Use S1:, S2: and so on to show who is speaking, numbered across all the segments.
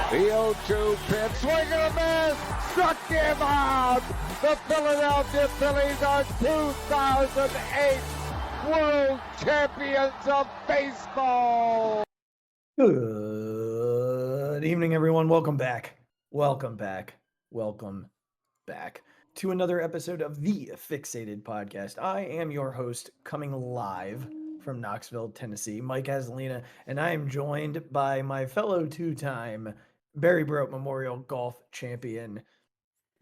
S1: The 0-2 pitch, swing and a miss, struck him out. The Philadelphia Phillies are 2008 World Champions of Baseball.
S2: Good evening, everyone. Welcome back to another episode of the Phixated Podcast. I am your host, coming live from Knoxville, Tennessee, Mike Azzolina, and I am joined by my fellow two-time Barry Broke Memorial Golf Champion,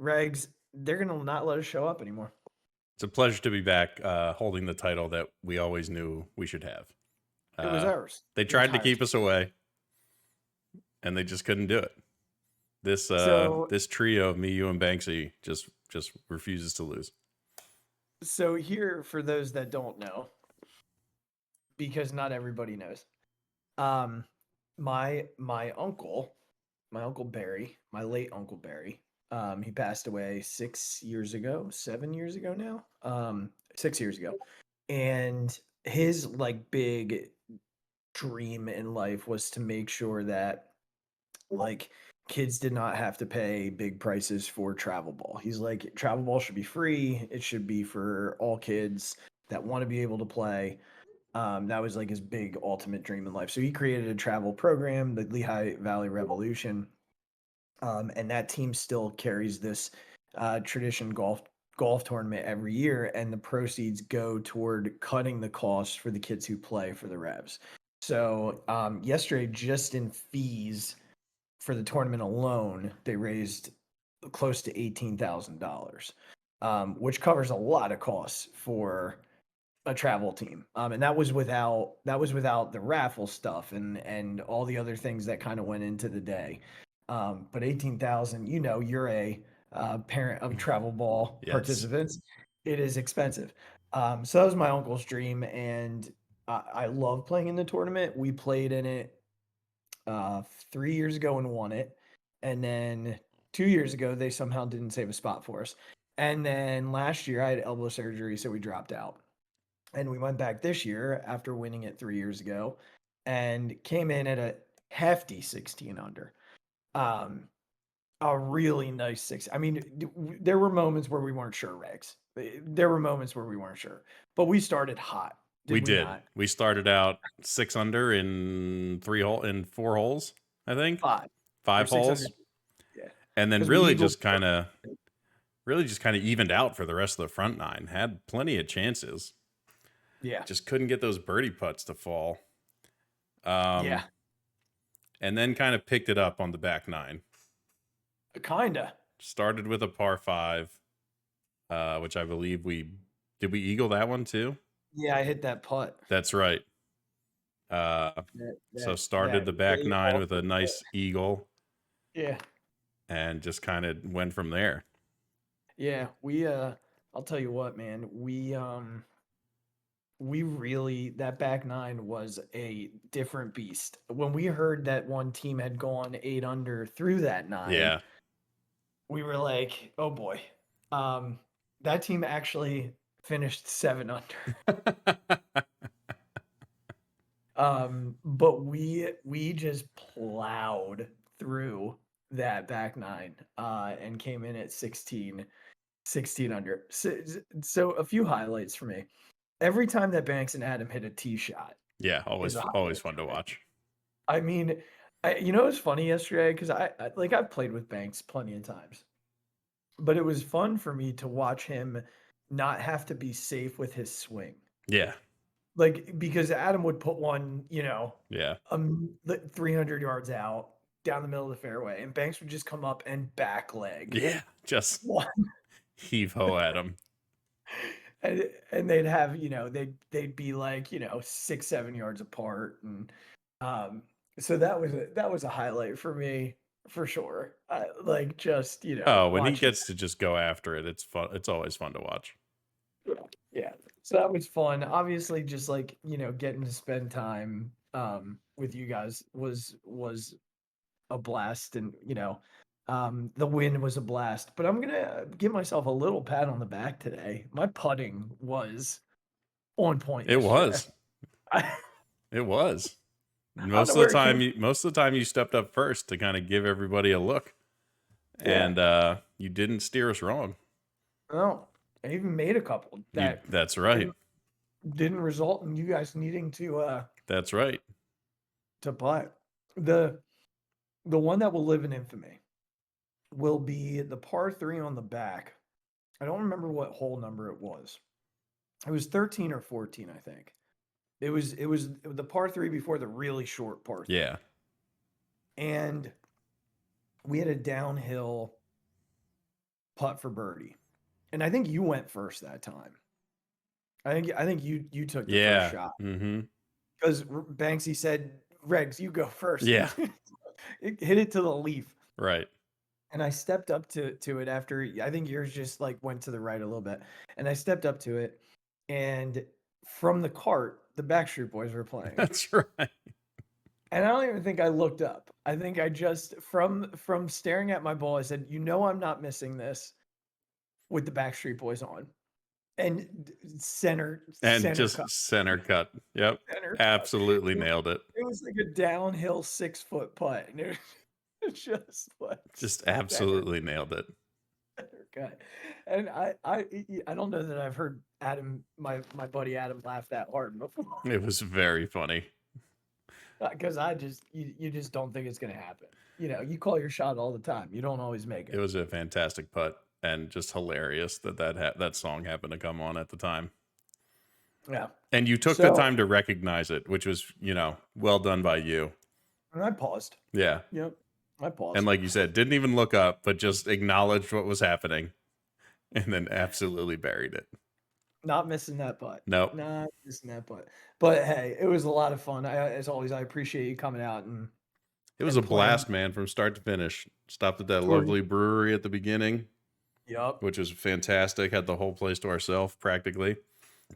S2: Regz. They're going to not let us show up anymore.
S3: It's a pleasure to be back holding the title that we always knew we should have.
S2: It was ours.
S3: They tried to keep us away, and they just couldn't do it. This trio of me, you, and Banksy just refuses to lose.
S2: So here, for those that don't know, because not everybody knows, my uncle Barry, my late Uncle Barry, he passed away 7 years ago now, 6 years ago. And his like big dream in life was to make sure that like kids did not have to pay big prices for travel ball. He's like, travel ball should be free. It should be for all kids that want to be able to play. That was like his big ultimate dream in life. So he created a travel program, the Lehigh Valley Revolution. And that team still carries this tradition golf tournament every year, and the proceeds go toward cutting the costs for the kids who play for the Revs. So yesterday, just in fees for the tournament alone, they raised close to $18,000, which covers a lot of costs for a travel team. And that was without the raffle stuff and all the other things that kind of went into the day. But 18,000, you're a parent of travel ball participants. It is expensive. So that was my uncle's dream, and I love playing in the tournament. We played in it 3 years ago and won it. And then 2 years ago, they somehow didn't save a spot for us. And then last year, I had elbow surgery, so we dropped out. And we went back this year after winning it 3 years ago and came in at a hefty 16 under. A really nice 6. I mean, there were moments where we weren't sure, Regs. There were moments where we weren't sure, but we started hot.
S3: We did. Not? We started out 6 under in 4 holes, I think. 5 holes.
S2: Yeah.
S3: And then really just kind of evened out for the rest of the front 9. Had plenty of chances.
S2: Yeah.
S3: Just couldn't get those birdie putts to fall.
S2: Yeah.
S3: And then kind of picked it up on the back 9.
S2: Kinda.
S3: Started with a par 5, which I believe did we eagle that one too?
S2: Yeah, I hit that putt.
S3: That's right. So started the back 9 with a nice eagle.
S2: Yeah.
S3: And just kind of went from there.
S2: Yeah, I'll tell you what, man, we really, that back 9 was a different beast. When we heard that one team had gone 8 under through that 9, we were like, oh boy. That team actually finished 7 under. But we just plowed through that back 9 and came in at 16 under. So a few highlights for me. Every time that Banks and Adam hit a tee shot.
S3: Yeah, always fun to watch.
S2: I mean, it was funny yesterday because I've played with Banks plenty of times. But it was fun for me to watch him not have to be safe with his swing.
S3: Yeah.
S2: Like, because Adam would put one, 300 yards out down the middle of the fairway, and Banks would just come up and back leg.
S3: Yeah, just heave-ho at him.
S2: And they'd have, they'd be like, 6-7 yards apart. And so that was a highlight for me, for sure. When
S3: he gets to just go after it, it's fun. It's always fun to watch.
S2: Yeah. So that was fun. Obviously, just getting to spend time with you guys was a blast, and the win was a blast. But I'm gonna give myself a little pat on the back today. My putting was on point.
S3: It was. It was. most of the time you stepped up first to kind of give everybody a look, and you didn't steer us wrong.
S2: No, I even made a couple
S3: that's right.
S2: Didn't result in you guys needing to.
S3: That's right.
S2: To putt. The one that will live in infamy will be the par 3 on the back. I don't remember what hole number it was. It was 13 or 14, I think. It was the par 3 before the really short par 3.
S3: Yeah.
S2: And we had a downhill putt for birdie. And I think you went first that time. I think you took the first shot.
S3: Mm-hmm.
S2: Because Banksy said, Regz, you go first.
S3: Yeah.
S2: It hit it to the leaf.
S3: Right.
S2: And I stepped up to it after, I think yours just like went to the right a little bit. And I stepped up to it. And from the cart, the Backstreet Boys were playing.
S3: That's right.
S2: And I don't even think I looked up. I think I just, from staring at my ball, I said, I'm not missing this with the Backstreet Boys on. And center cut.
S3: Center cut. Yep. Absolutely nailed it.
S2: It was like a downhill 6-foot putt. And it was just
S3: absolutely nailed it.
S2: Cut. And I don't know that I've heard Adam, my buddy Adam, laugh that hard before.
S3: It was very funny.
S2: Because you just don't think it's going to happen. You call your shot all the time. You don't always make it.
S3: It was a fantastic putt. And just hilarious that song happened to come on at the time.
S2: Yeah.
S3: And you took the time to recognize it, which was, well done by you.
S2: And I paused.
S3: Yeah.
S2: Yep. I paused.
S3: And like you said, didn't even look up, but just acknowledged what was happening and then absolutely buried it.
S2: Not missing that putt.
S3: Nope.
S2: Not missing that putt. But hey, it was a lot of fun. As always, I appreciate you coming out and
S3: it was a blast, man, from start to finish. Stopped at that lovely brewery at the beginning.
S2: Yep.
S3: Which was fantastic. Had the whole place to ourselves practically.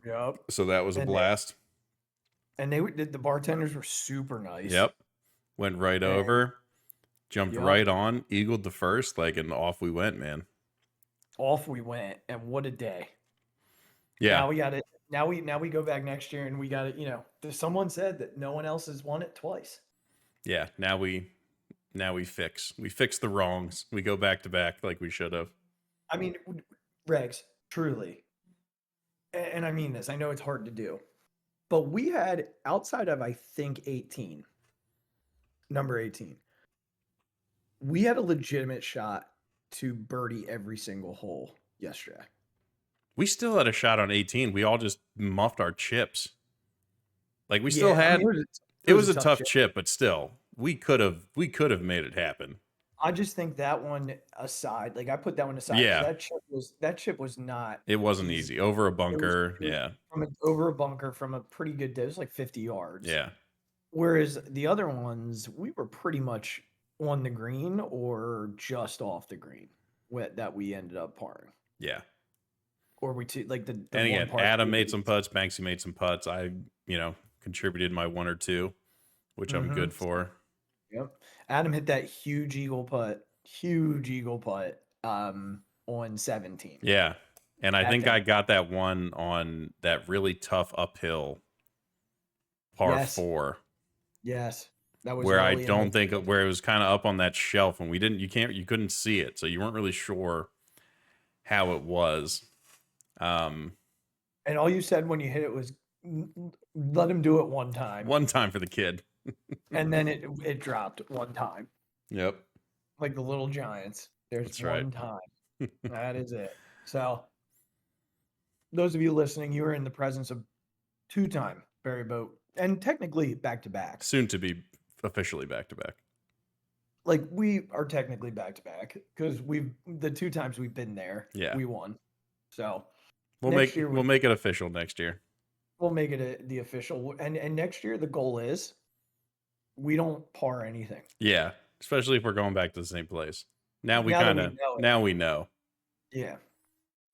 S2: Yep.
S3: So that was a blast.
S2: The bartenders were super nice.
S3: Yep. Went right over, jumped right on, eagled the first, and off we went, man.
S2: Off we went, and what a day.
S3: Yeah.
S2: Now we got it. Now we go back next year and we got it, someone said that no one else has won it twice.
S3: Yeah. Now we fix the wrongs. We go back to back like we should have.
S2: I mean, Regz, truly, and I mean this, I know it's hard to do, but we had, outside of, I think, number 18, we had a legitimate shot to birdie every single hole yesterday.
S3: We still had a shot on 18. We all just muffed our chips. We still had, it was a tough chip, but still, we could have made it happen.
S2: I just think that one aside, I put that one aside.
S3: Yeah.
S2: That chip was not.
S3: It wasn't easy. Over a bunker.
S2: Over a bunker from a pretty good day. It was like 50 yards.
S3: Yeah.
S2: Whereas the other ones, we were pretty much on the green or just off the green that we ended up parring.
S3: Yeah.
S2: Or we the
S3: and again, Adam made some putts. Banksy made some putts. I, contributed my one or two, which I'm good for.
S2: Yep. Adam hit that huge eagle putt on 17.
S3: Yeah. And I think I got that one on that really tough uphill par 4.
S2: Yes. That was
S3: where I don't think where it was kind of up on that shelf and you couldn't see it. So you weren't really sure how it was.
S2: And all you said when you hit it was let him do it one time.
S3: One time for the kid.
S2: And then it dropped one time.
S3: Yep.
S2: Like the little Giants. There's
S3: That's
S2: one time. That is it. So those of you listening, you are in the presence of 2-time Barry Boat and technically back-to-back.
S3: Soon to be officially back-to-back.
S2: We are technically back-to-back because the 2 times we've been there, we won. So
S3: we'll make it official next year.
S2: We'll make it the official. And next year, the goal is we don't par anything.
S3: Yeah. Especially if we're going back to the same place. Now we know.
S2: Yeah.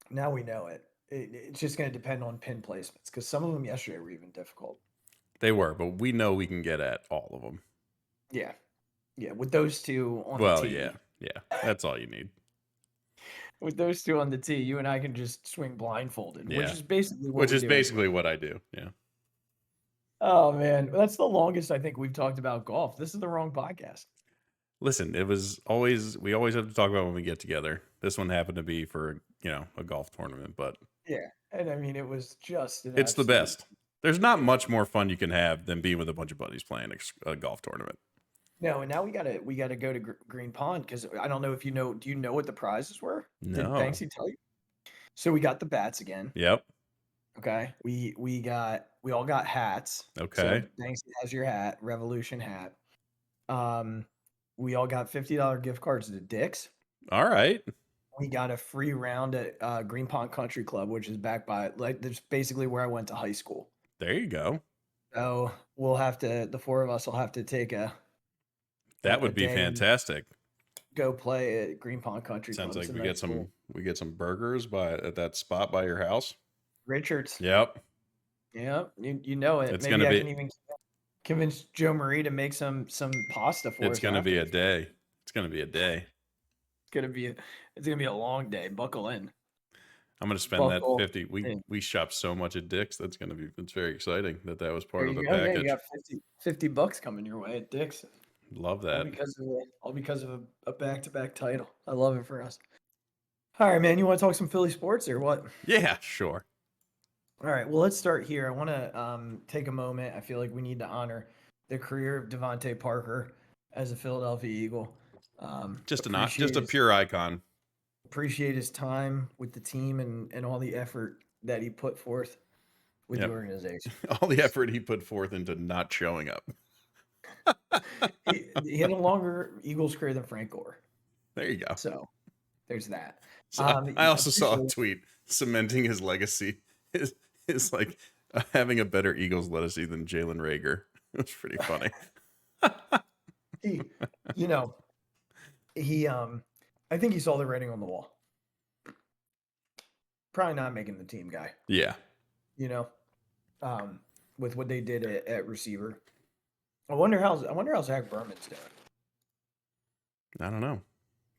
S2: Now we know it. It's just going to depend on pin placements because some of them yesterday were even difficult.
S3: They were, but we know we can get at all of them.
S2: Yeah. Yeah. With those two on the tee.
S3: Yeah. That's all you need.
S2: With those two on the tee, you and I can just swing blindfolded,
S3: yeah.
S2: which is basically what I do.
S3: Yeah.
S2: Oh man, that's the longest I think we've talked about golf. This is the wrong podcast.
S3: Listen, we always have to talk about when we get together. This one happened to be for, a golf tournament, but
S2: Yeah, and I mean it was just an
S3: it's the
S2: absolute.
S3: best. There's not much more fun you can have than being with a bunch of buddies playing a golf tournament.
S2: No, and now we gotta go to Green Pond because I don't know if you know. Do you know what the prizes were? Did
S3: No.
S2: Banksy tell you? So we got the bats again.
S3: Yep.
S2: Okay. We all got hats.
S3: Okay.
S2: So Banksy has your hat, Revolution hat. We all got $50 gift cards to Dick's.
S3: All right.
S2: We got a free round at Green Pond Country Club, which is back by that's basically where I went to high school.
S3: There you go.
S2: So the four of us will have to take
S3: That would be fantastic.
S2: Go play at Green Pond Country Club.
S3: Sounds like we get some burgers at that spot by your house.
S2: Richards.
S3: Yep.
S2: Yep. You know it.
S3: It's
S2: Maybe
S3: gonna
S2: I
S3: be.
S2: can even convince Joe Marie to make some pasta for us.
S3: It's gonna be a day. It's gonna be a day.
S2: It's gonna be a long day. Buckle in.
S3: I'm gonna spend that 50. We shop so much at Dick's. It's very exciting that was part of the package.
S2: Yeah, you got $50 coming your way at Dick's.
S3: Love that.
S2: All because of a back-to-back title. I love it for us. All right, man. You want to talk some Philly sports or what?
S3: Yeah, sure.
S2: All right. Well, let's start here. I want to take a moment. I feel like we need to honor the career of Devontae Parker as a Philadelphia Eagle.
S3: Just a pure icon.
S2: Appreciate his time with the team and all the effort that he put forth with the organization.
S3: All the effort he put forth into not showing up.
S2: he had a longer Eagles career than Frank Gore.
S3: There you go.
S2: So there's that.
S3: So I also saw a tweet cementing his legacy is like having a better Eagles legacy than Jalen Reagor. It was pretty funny.
S2: I think he saw the writing on the wall. Probably not making the team guy.
S3: Yeah.
S2: With what they did at receiver. I wonder how Zach Berman's doing.
S3: I don't know.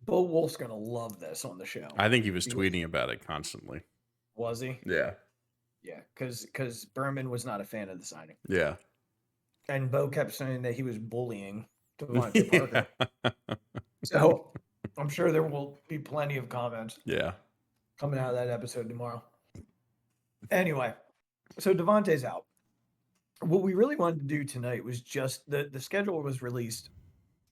S2: Bo Wolf's gonna love this on the show.
S3: I think he was tweeting about it constantly.
S2: Was he?
S3: Yeah.
S2: Yeah, because Berman was not a fan of the signing.
S3: Yeah.
S2: And Bo kept saying that he was bullying Devontae Parker. So I'm sure there will be plenty of comments.
S3: Yeah.
S2: Coming out of that episode tomorrow. Anyway, so Devontae's out. What we really wanted to do tonight was just the schedule was released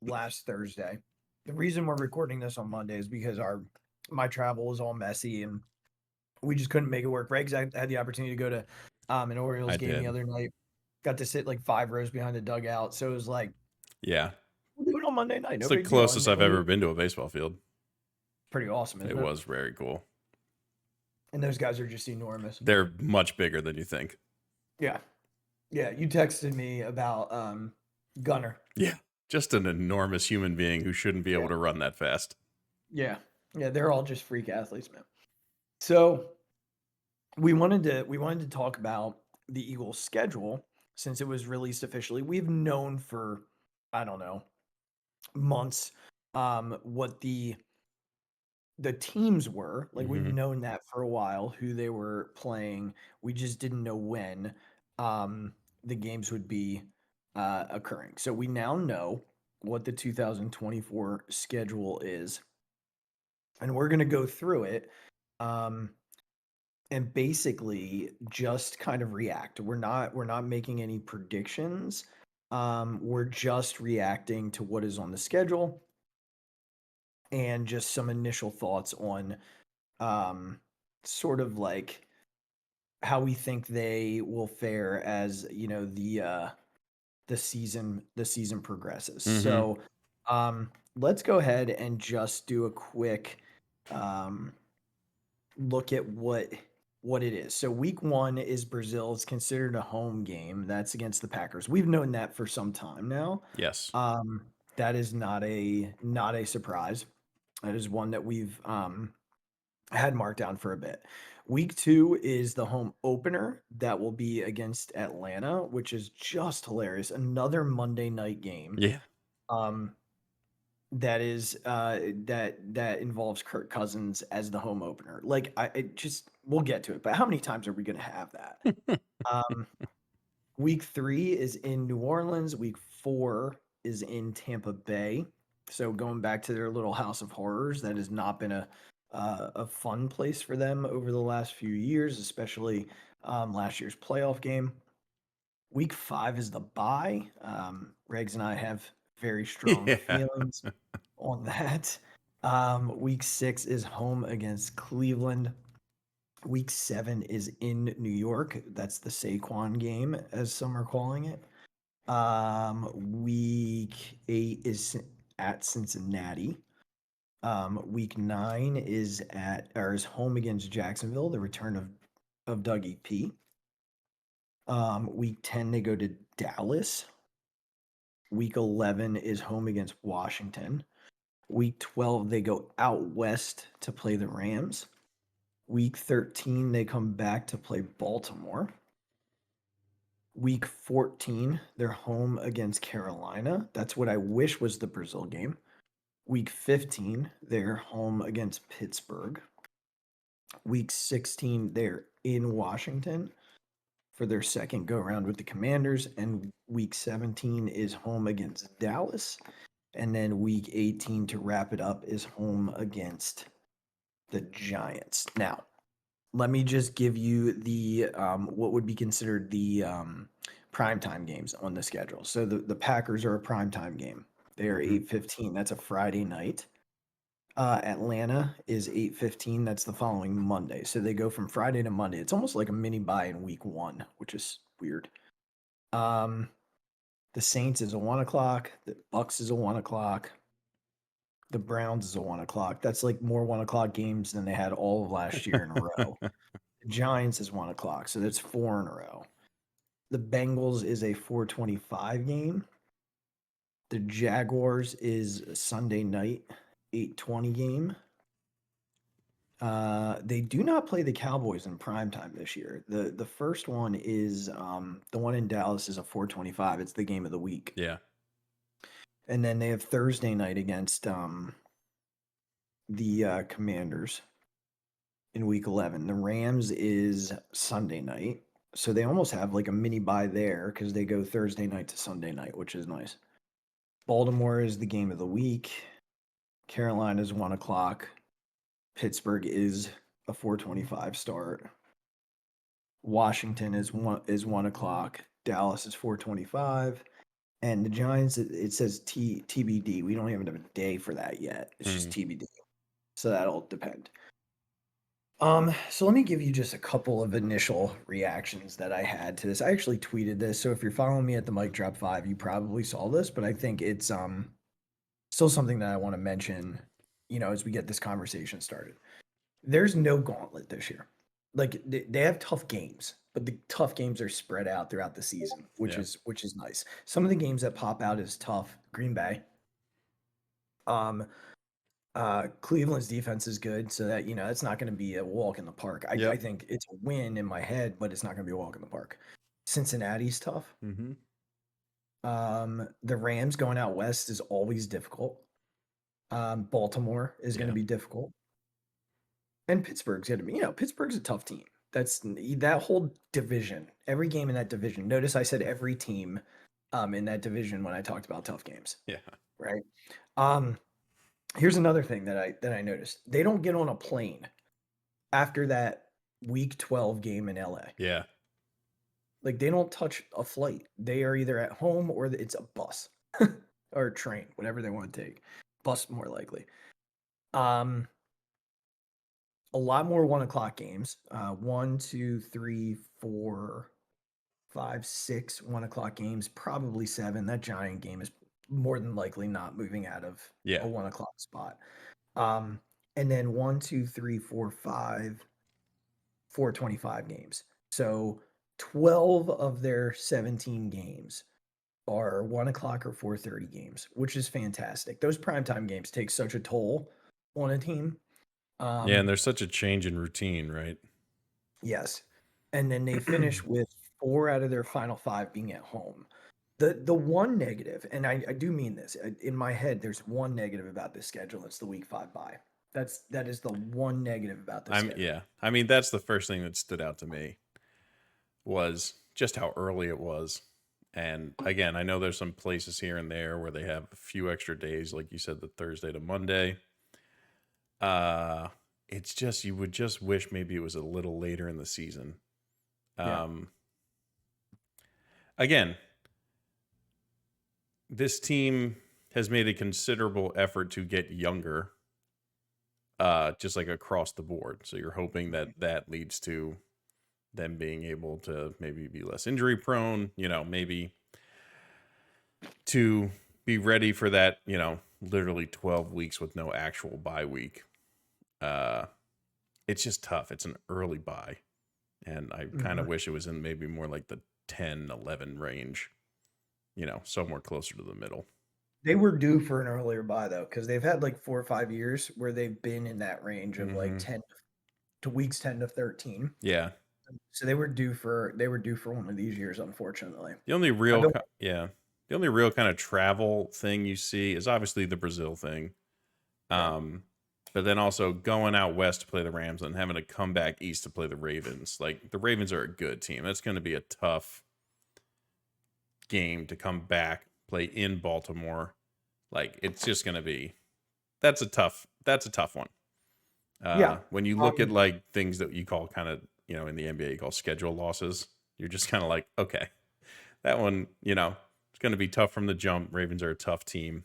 S2: last Thursday. The reason we're recording this on Monday is because my travel was all messy and we just couldn't make it work. Regz had the opportunity to go to an Orioles game the other night. Got to sit like 5 rows behind the dugout. So it was like,
S3: yeah,
S2: we'll do it on Monday night.
S3: It's the closest I've ever been to a baseball field.
S2: Pretty awesome.
S3: It was very cool.
S2: And those guys are just enormous.
S3: They're much bigger than you think.
S2: Yeah. Yeah. You texted me about Gunner.
S3: Yeah. Just an enormous human being who shouldn't be able to run that fast.
S2: Yeah. Yeah. They're all just freak athletes, man. So we wanted to talk about the Eagles' schedule since it was released officially. We've known for, I don't know, months what the teams were. Like we've known that for a while, who they were playing. We just didn't know when the games would be occurring. So we now know what the 2024 schedule is. And we're going to go through it and basically just kind of react. We're not making any predictions. We're just reacting to what is on the schedule and just some initial thoughts on sort of like how we think they will fare as, the season progresses. So let's go ahead and just do a quick look at what it is. So week 1 is Brazil. It's considered a home game. That's against the Packers. We've known that for some time now.
S3: Yes.
S2: That is not a surprise. That is one that we've had marked down for a bit. Week 2 is the home opener that will be against Atlanta, which is just hilarious. Another Monday night game.
S3: Yeah.
S2: That is that involves Kirk Cousins as the home opener. Like we'll get to it, but how many times are we going to have that? Week 3 is in New Orleans. Week 4 is in Tampa Bay. So going back to their little house of horrors, that has not been a fun place for them over the last few years, especially last year's playoff game. Week 5 is the bye. Regz and I have very strong feelings on that. Week 6 is home against Cleveland. Week 7 is in New York. That's the Saquon game, as some are calling it. Week 8 is at Cincinnati. Week 9 is home against Jacksonville, the return of Dougie P. Week 10 they go to Dallas. Week 11 is home against Washington. Week 12 they go out west to play the Rams. Week 13, they come back to play Baltimore. Week 14, they're home against Carolina. That's what I wish was the Brazil game. Week 15, they're home against Pittsburgh. Week 16, they're in Washington for their second go-around with the Commanders. And Week 17 is home against Dallas. And then Week 18, to wrap it up, is home against the Giants. Now, let me just give you the what would be considered the primetime games on the schedule. So the Packers are a primetime game. They are 8:15. That's a Friday night. Atlanta is 8:15. That's the following Monday. So they go from Friday to Monday. It's almost like a mini bye in week 1, which is weird. The Saints is a 1 o'clock. The Bucks is a 1 o'clock. The Browns is a 1 o'clock. That's like more 1 o'clock games than they had all of last year in a row. The Giants is 1 o'clock, so that's 4 in a row. The Bengals is a 4:25 game. The Jaguars is a Sunday night 8:20 game. They do not play the Cowboys in primetime this year. The first one is the one in Dallas is a 4:25. It's the game of the week.
S3: Yeah.
S2: And then they have Thursday night against the Commanders in week 11. The Rams is Sunday night. So they almost have like a mini bye there because they go Thursday night to Sunday night, which is nice. Baltimore is the game of the week. Carolina is 1 o'clock. Pittsburgh is a 4:25 start. Washington is 1 o'clock. Dallas is 4:25. And the Giants, it says TBD. We don't even have a day for that yet. It's just TBD. So that'll depend. So let me give you just a couple of initial reactions that I had to this. I actually tweeted this, so if you're following me at the Mic Drop 5, you probably saw this, but I think it's still something that I want to mention, as we get this conversation started. There's no gauntlet this year. Like they have tough games, but the tough games are spread out throughout the season, which is nice. Some of the games that pop out as tough, Green Bay. Cleveland's defense is good, so that it's not going to be a walk in the park. I think it's a win in my head, but it's not going to be a walk in the park. Cincinnati's tough.
S3: Mm-hmm.
S2: The Rams going out west is always difficult. Baltimore is going to be difficult, and Pittsburgh's going to be. Pittsburgh's a tough team. That's that whole division. Every game in that division. Notice I said every team, in that division when I talked about tough games.
S3: Yeah.
S2: Right. Here's another thing that I noticed. They don't get on a plane after that week 12 game in LA.
S3: Yeah.
S2: Like they don't touch a flight. They are either at home or it's a bus or a train, whatever they want to take. Bus more likely. A lot more 1 o'clock games. 1, 2, 3, 4, 5, 6 1 o'clock games, probably 7. That Giant game is more than likely not moving out of a 1 o'clock spot. And then 1, 2, 3, 4, 5, 4:25 games. So 12 of their 17 games are 1 o'clock or 4:30 games, which is fantastic. Those primetime games take such a toll on a team.
S3: And there's such a change in routine, right?
S2: Yes. And then they finish with 4 out of their final 5 being at home. The one negative, and I do mean this, in my head, there's one negative about this schedule. It's the week 5 bye. That is the one negative about this schedule.
S3: Yeah. I mean, that's the first thing that stood out to me was just how early it was. And again, I know there's some places here and there where they have a few extra days, like you said, the Thursday to Monday. It's just, you would just wish maybe it was a little later in the season. Again, this team has made a considerable effort to get younger, just like across the board. So you're hoping that leads to them being able to maybe be less injury prone, maybe to be ready for that, literally 12 weeks with no actual bye week. It's just tough. It's an early bye. And I kind of wish it was in maybe more like the 10, 11 range, somewhere closer to the middle.
S2: They were due for an earlier bye though, because they've had like 4 or 5 years where they've been in that range of like 10 to weeks 10 to 13.
S3: Yeah.
S2: So they were due for one of these years, unfortunately.
S3: The only real kind of travel thing you see is obviously the Brazil thing. But then also going out west to play the Rams and having to come back east to play the Ravens. Like, the Ravens are a good team. That's going to be a tough game to come back, play in Baltimore. Like, it's just going to be, that's a tough one. When you look at like things that you call kind of, in the NBA, you call schedule losses, you're just kind of like, okay, that one, it's going to be tough from the jump. Ravens are a tough team.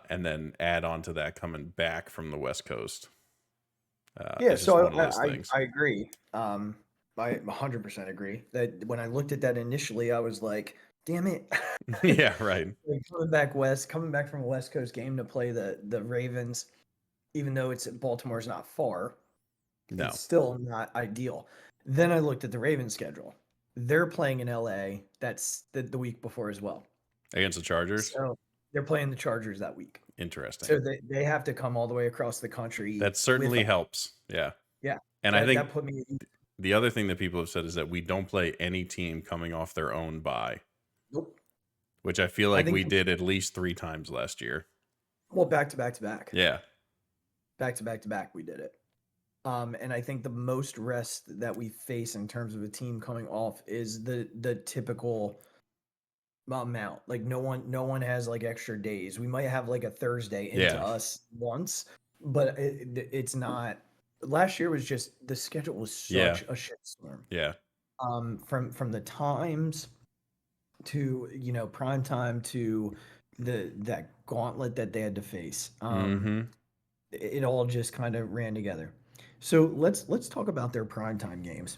S3: And then add on to that coming back from the West Coast.
S2: So I agree. I 100% agree that when I looked at that initially, I was like, damn it.
S3: Yeah, right.
S2: Like coming back from a West Coast game to play the Ravens, even though Baltimore's not far, it's still not ideal. Then I looked at the Ravens schedule. They're playing in LA. That's the week before as well.
S3: Against the Chargers?
S2: So they're playing the Chargers that week.
S3: Interesting.
S2: So they have to come all the way across the country.
S3: That certainly helps. Yeah.
S2: Yeah.
S3: And I think
S2: that put me.
S3: The other thing that people have said is that we don't play any team coming off their own bye.
S2: Nope.
S3: Which I feel like we did at least 3 times last year.
S2: Well, back to back to back.
S3: Yeah.
S2: Back to back to back, we did it. And I think the most rest that we face in terms of a team coming off is the typical amount. Like no one has like extra days. We might have like a Thursday into us once, but it's not. Last year was just, the schedule was such a shitstorm.
S3: Yeah.
S2: From the times to prime time to that gauntlet that they had to face. It all just kind of ran together. So let's talk about their primetime games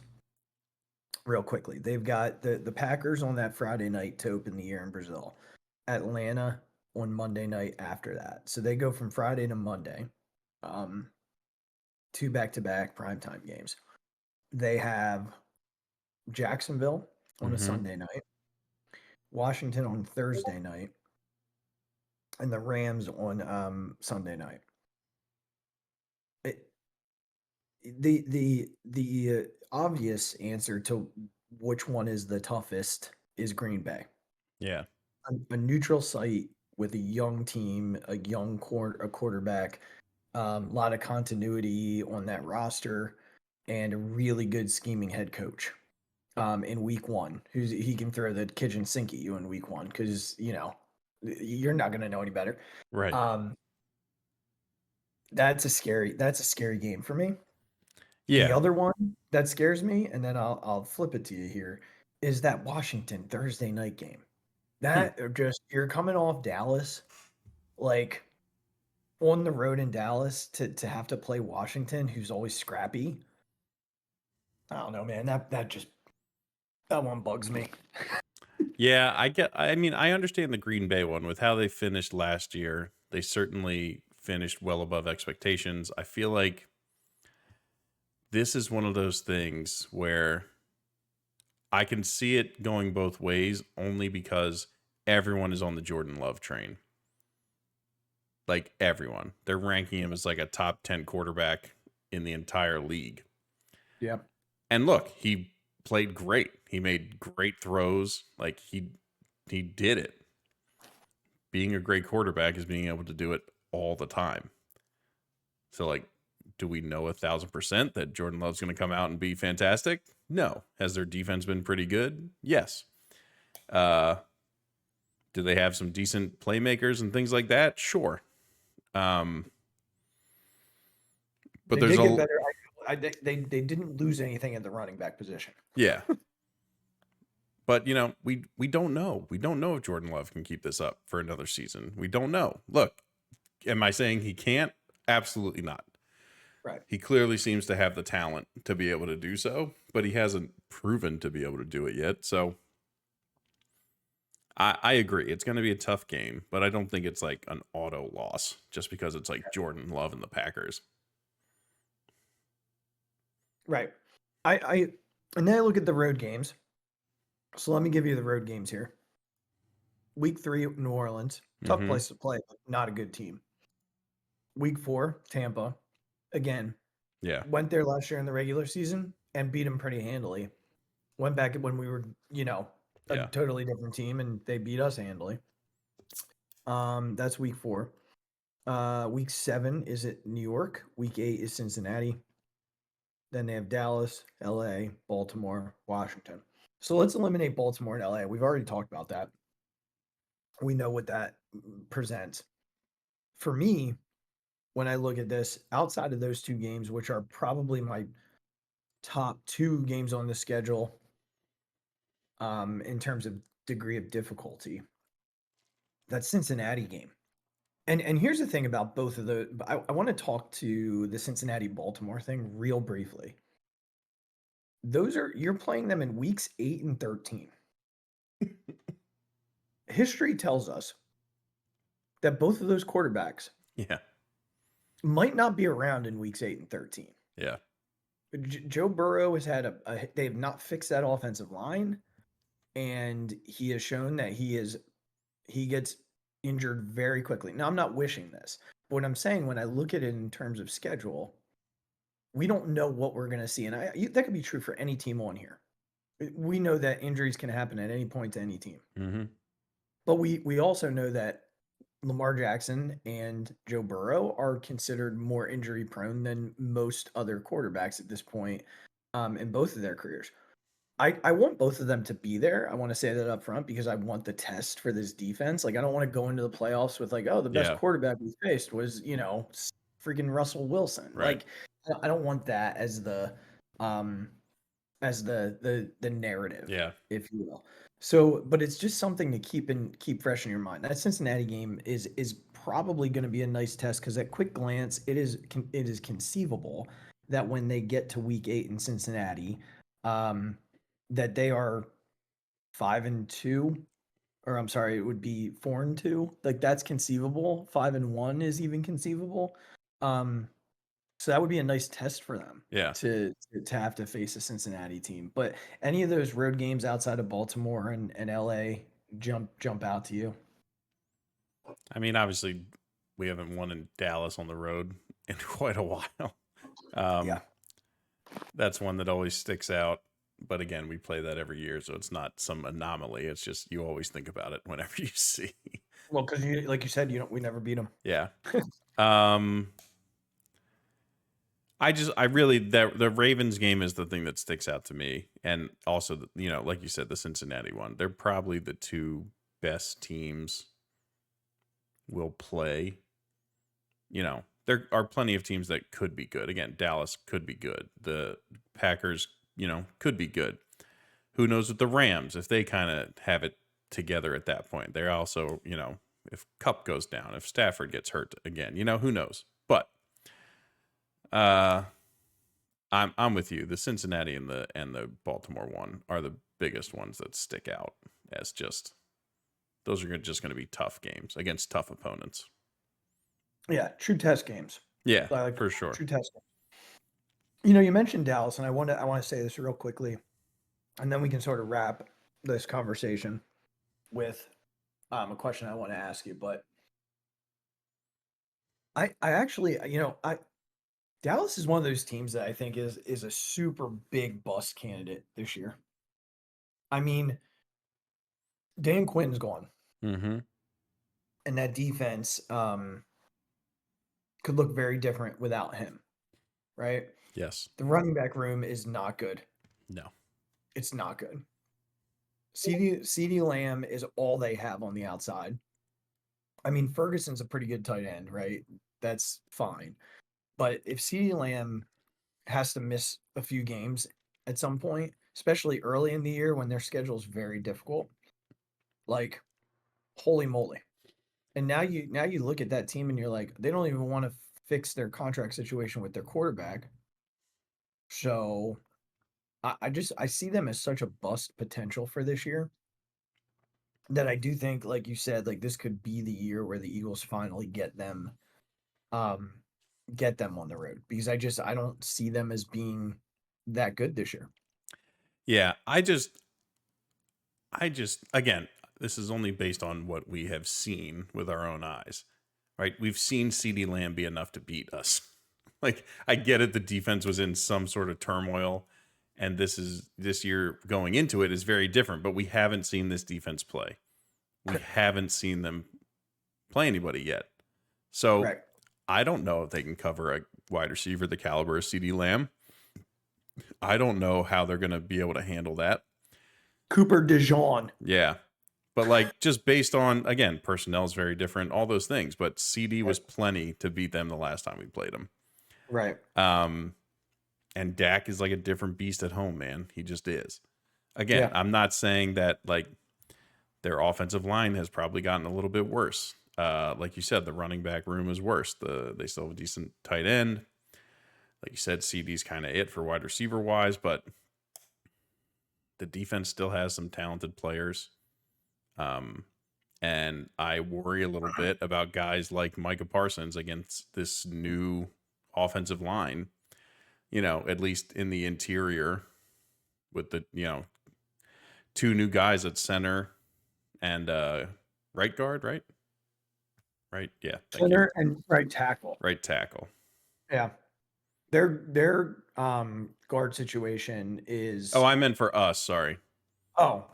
S2: real quickly. They've got the Packers on that Friday night to open the year in Brazil. Atlanta on Monday night after that. So they go from Friday to Monday. 2 back-to-back primetime games. They have Jacksonville on a Sunday night, Washington on Thursday night, and the Rams on Sunday night. The obvious answer to which one is the toughest is Green Bay.
S3: Yeah.
S2: A neutral site with a young team, a young quarterback, a lot of continuity on that roster, and a really good scheming head coach in week 1. He can throw the kitchen sink at you in week 1 because, you're not going to know any better.
S3: Right.
S2: That's a scary game for me.
S3: Yeah.
S2: The other one that scares me, and then I'll flip it to you here, is that Washington Thursday night game. That you're coming off Dallas, like on the road in Dallas to have to play Washington, who's always scrappy. I don't know, man. That one bugs me.
S3: Yeah, I understand the Green Bay one with how they finished last year. They certainly finished well above expectations. I feel like this is one of those things where I can see it going both ways only because everyone is on the Jordan Love train. Like everyone. They're ranking him as like a top 10 quarterback in the entire league.
S2: Yeah.
S3: And look, he played great. He made great throws. Like he did it. Being a great quarterback is being able to do it all the time. So like, do we know 1,000% that Jordan Love's going to come out and be fantastic? No. Has their defense been pretty good? Yes. Do they have some decent playmakers and things like that? Sure. But
S2: They
S3: there's
S2: did get better. They didn't lose anything at the running back position.
S3: yeah. But we don't know. We don't know if Jordan Love can keep this up for another season. We don't know. Look, am I saying he can't? Absolutely not.
S2: Right.
S3: He clearly seems to have the talent to be able to do so, but he hasn't proven to be able to do it yet. So I agree. It's going to be a tough game, but I don't think it's like an auto loss just because it's like Jordan Love and the Packers.
S2: Right. And then I look at the road games. So let me give you the road games here. Week 3, New Orleans. Tough place to play, but not a good team. Week 4, Tampa. Again,
S3: Yeah.
S2: went there last year in the regular season and beat them pretty handily. Went back when we were, a totally different team, and they beat us handily. That's week 4. Week 7 is at New York. Week 8 is Cincinnati. Then they have Dallas, LA, Baltimore, Washington. So let's eliminate Baltimore and LA. We've already talked about that. We know what that presents. For me, when I look at this, outside of those 2 games, which are probably my top 2 games on the schedule, in terms of degree of difficulty, that Cincinnati game. And here's the thing about both of the. I want to talk to the Cincinnati-Baltimore thing real briefly. You're playing them in weeks 8 and 13. History tells us that both of those quarterbacks might not be around in weeks 8 and 13.
S3: Yeah.
S2: Joe Burrow has had they have not fixed that offensive line, and he has shown that he gets injured very quickly. Now, I'm not wishing this, but what I'm saying, when I look at it in terms of schedule, we don't know what we're going to see. And that could be true for any team on here. We know that injuries can happen at any point to any team.
S3: Mm-hmm.
S2: But we also know that Lamar Jackson and Joe Burrow are considered more injury prone than most other quarterbacks at this point in both of their careers. I want both of them to be there. I want to say that up front because I want the test for this defense. Like, I don't want to go into the playoffs with like, oh, the best quarterback we faced was, freaking Russell Wilson.
S3: Right.
S2: Like, I don't want that as the narrative, if you will. So, but it's just something to keep fresh in your mind. That Cincinnati game is probably going to be a nice test because at quick glance, it is conceivable that when they get to week 8 in Cincinnati, that they are 5-2, or I'm sorry, it would be 4-2. Like, that's conceivable. 5-1 is even conceivable. So that would be a nice test for them.
S3: Yeah.
S2: To have to face a Cincinnati team. But any of those road games outside of Baltimore and LA jump out to you?
S3: I mean, obviously, we haven't won in Dallas on the road in quite a while. That's one that always sticks out. But again, we play that every year, so it's not some anomaly. It's just you always think about it whenever you see.
S2: Well, because like you said, we never beat them.
S3: Yeah. The Ravens game is the thing that sticks out to me, and also like you said, the Cincinnati one. They're probably the 2 best teams we'll play. There are plenty of teams that could be good. Again, Dallas could be good. The Packers, could be good. Who knows with the Rams if they kind of have it together at that point. They're also, if Kupp goes down, if Stafford gets hurt again, who knows. But I'm with you. The Cincinnati and the Baltimore one are the biggest ones that stick out as just those are just going to be tough games against tough opponents.
S2: Yeah, true test games.
S3: Yeah, for sure.
S2: True test games. You mentioned Dallas, and I want to say this real quickly, and then we can sort of wrap this conversation with a question I want to ask you. But I actually, Dallas is one of those teams that I think is a super big bust candidate this year. I mean, Dan Quinn's gone,
S3: and
S2: that defense could look very different without him, right?
S3: Yes.
S2: The running back room is not good.
S3: No.
S2: It's not good. CeeDee Lamb is all they have on the outside. I mean, Ferguson's a pretty good tight end, right? That's fine. But if CeeDee Lamb has to miss a few games at some point, especially early in the year when their schedule is very difficult, like, holy moly. And now you look at that team and you're like, they don't even want to fix their contract situation with their quarterback. So I see them as such a bust potential for this year that I do think, like you said, like this could be the year where the Eagles finally get them on the road, because I don't see them as being that good this year.
S3: Yeah, I just again, this is only based on what we have seen with our own eyes, right? We've seen CeeDee Lamb be enough to beat us. Like, I get it, the defense was in some sort of turmoil, and this year going into it is very different, but we haven't seen this defense play. We haven't seen them play anybody yet. So
S2: Right.
S3: I don't know if they can cover a wide receiver the caliber of CeeDee Lamb. I don't know how they're going to be able to handle that.
S2: Cooper DeJean.
S3: Yeah. But like, just based on, again, personnel is very different, all those things, but CD was plenty to beat them the last time we played them.
S2: Right.
S3: And Dak is like a different beast at home, man. He just is. Again, I'm not saying that like their offensive line has probably gotten a little bit worse. Like you said, the running back room is worse. They still have a decent tight end. Like you said, CD's kind of it for wide receiver wise, but the defense still has some talented players. And I worry a little bit about guys like Micah Parsons against this new offensive line, you know, at least in the interior with the, you know, two new guys at center and right guard, right? Right. Yeah.
S2: Center and right tackle.
S3: Right tackle.
S2: Yeah. Their guard situation is.
S3: Oh, I meant for us. Sorry.
S2: Oh.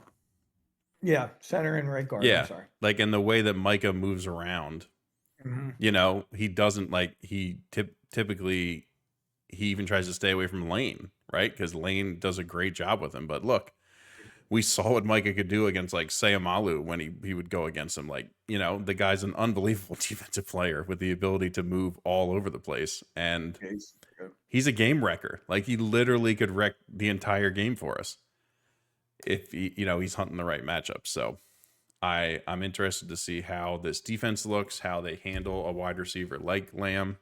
S2: Yeah. Center and right guard.
S3: Yeah.
S2: I'm sorry.
S3: Like in the way that Micah moves around, you know, he doesn't like, typically, he even tries to stay away from Lane, right? Because Lane does a great job with him. But look, we saw what Micah could do against like Sayamalu when he would go against him. Like, you know, the guy's an unbelievable defensive player with the ability to move all over the place. And he's a game wrecker. Like, he literally could wreck the entire game for us if he, you know, he's hunting the right matchup. So I'm interested to see how this defense looks, how they handle a wide receiver like Lamb,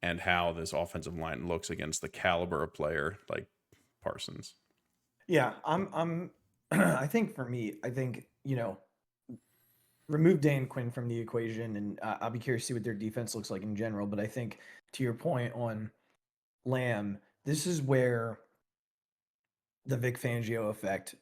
S3: and how this offensive line looks against the caliber of player like Parsons.
S2: Yeah, I think for me, you know, remove Dan Quinn from the equation, and I'll be curious to see what their defense looks like in general. But I think, to your point on Lamb, this is where the Vic Fangio effect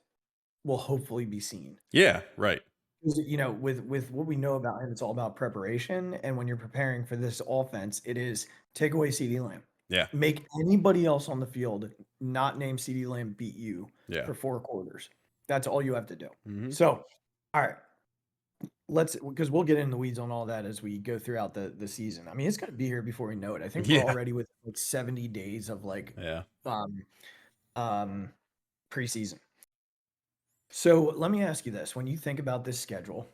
S2: will hopefully be seen.
S3: Yeah, right.
S2: You know, with what we know about him, it's all about preparation. And when you're preparing for this offense, it is take away CeeDee Lamb.
S3: Yeah.
S2: Make anybody else on the field not named CeeDee Lamb beat you
S3: for
S2: 4 quarters. That's all you have to do.
S3: Mm-hmm.
S2: So, all right. Because we'll get in the weeds on all that as we go throughout the season. I mean, it's going to be here before we know it. I think we're already with like 70 days of like preseason. So let me ask you this. When you think about this schedule,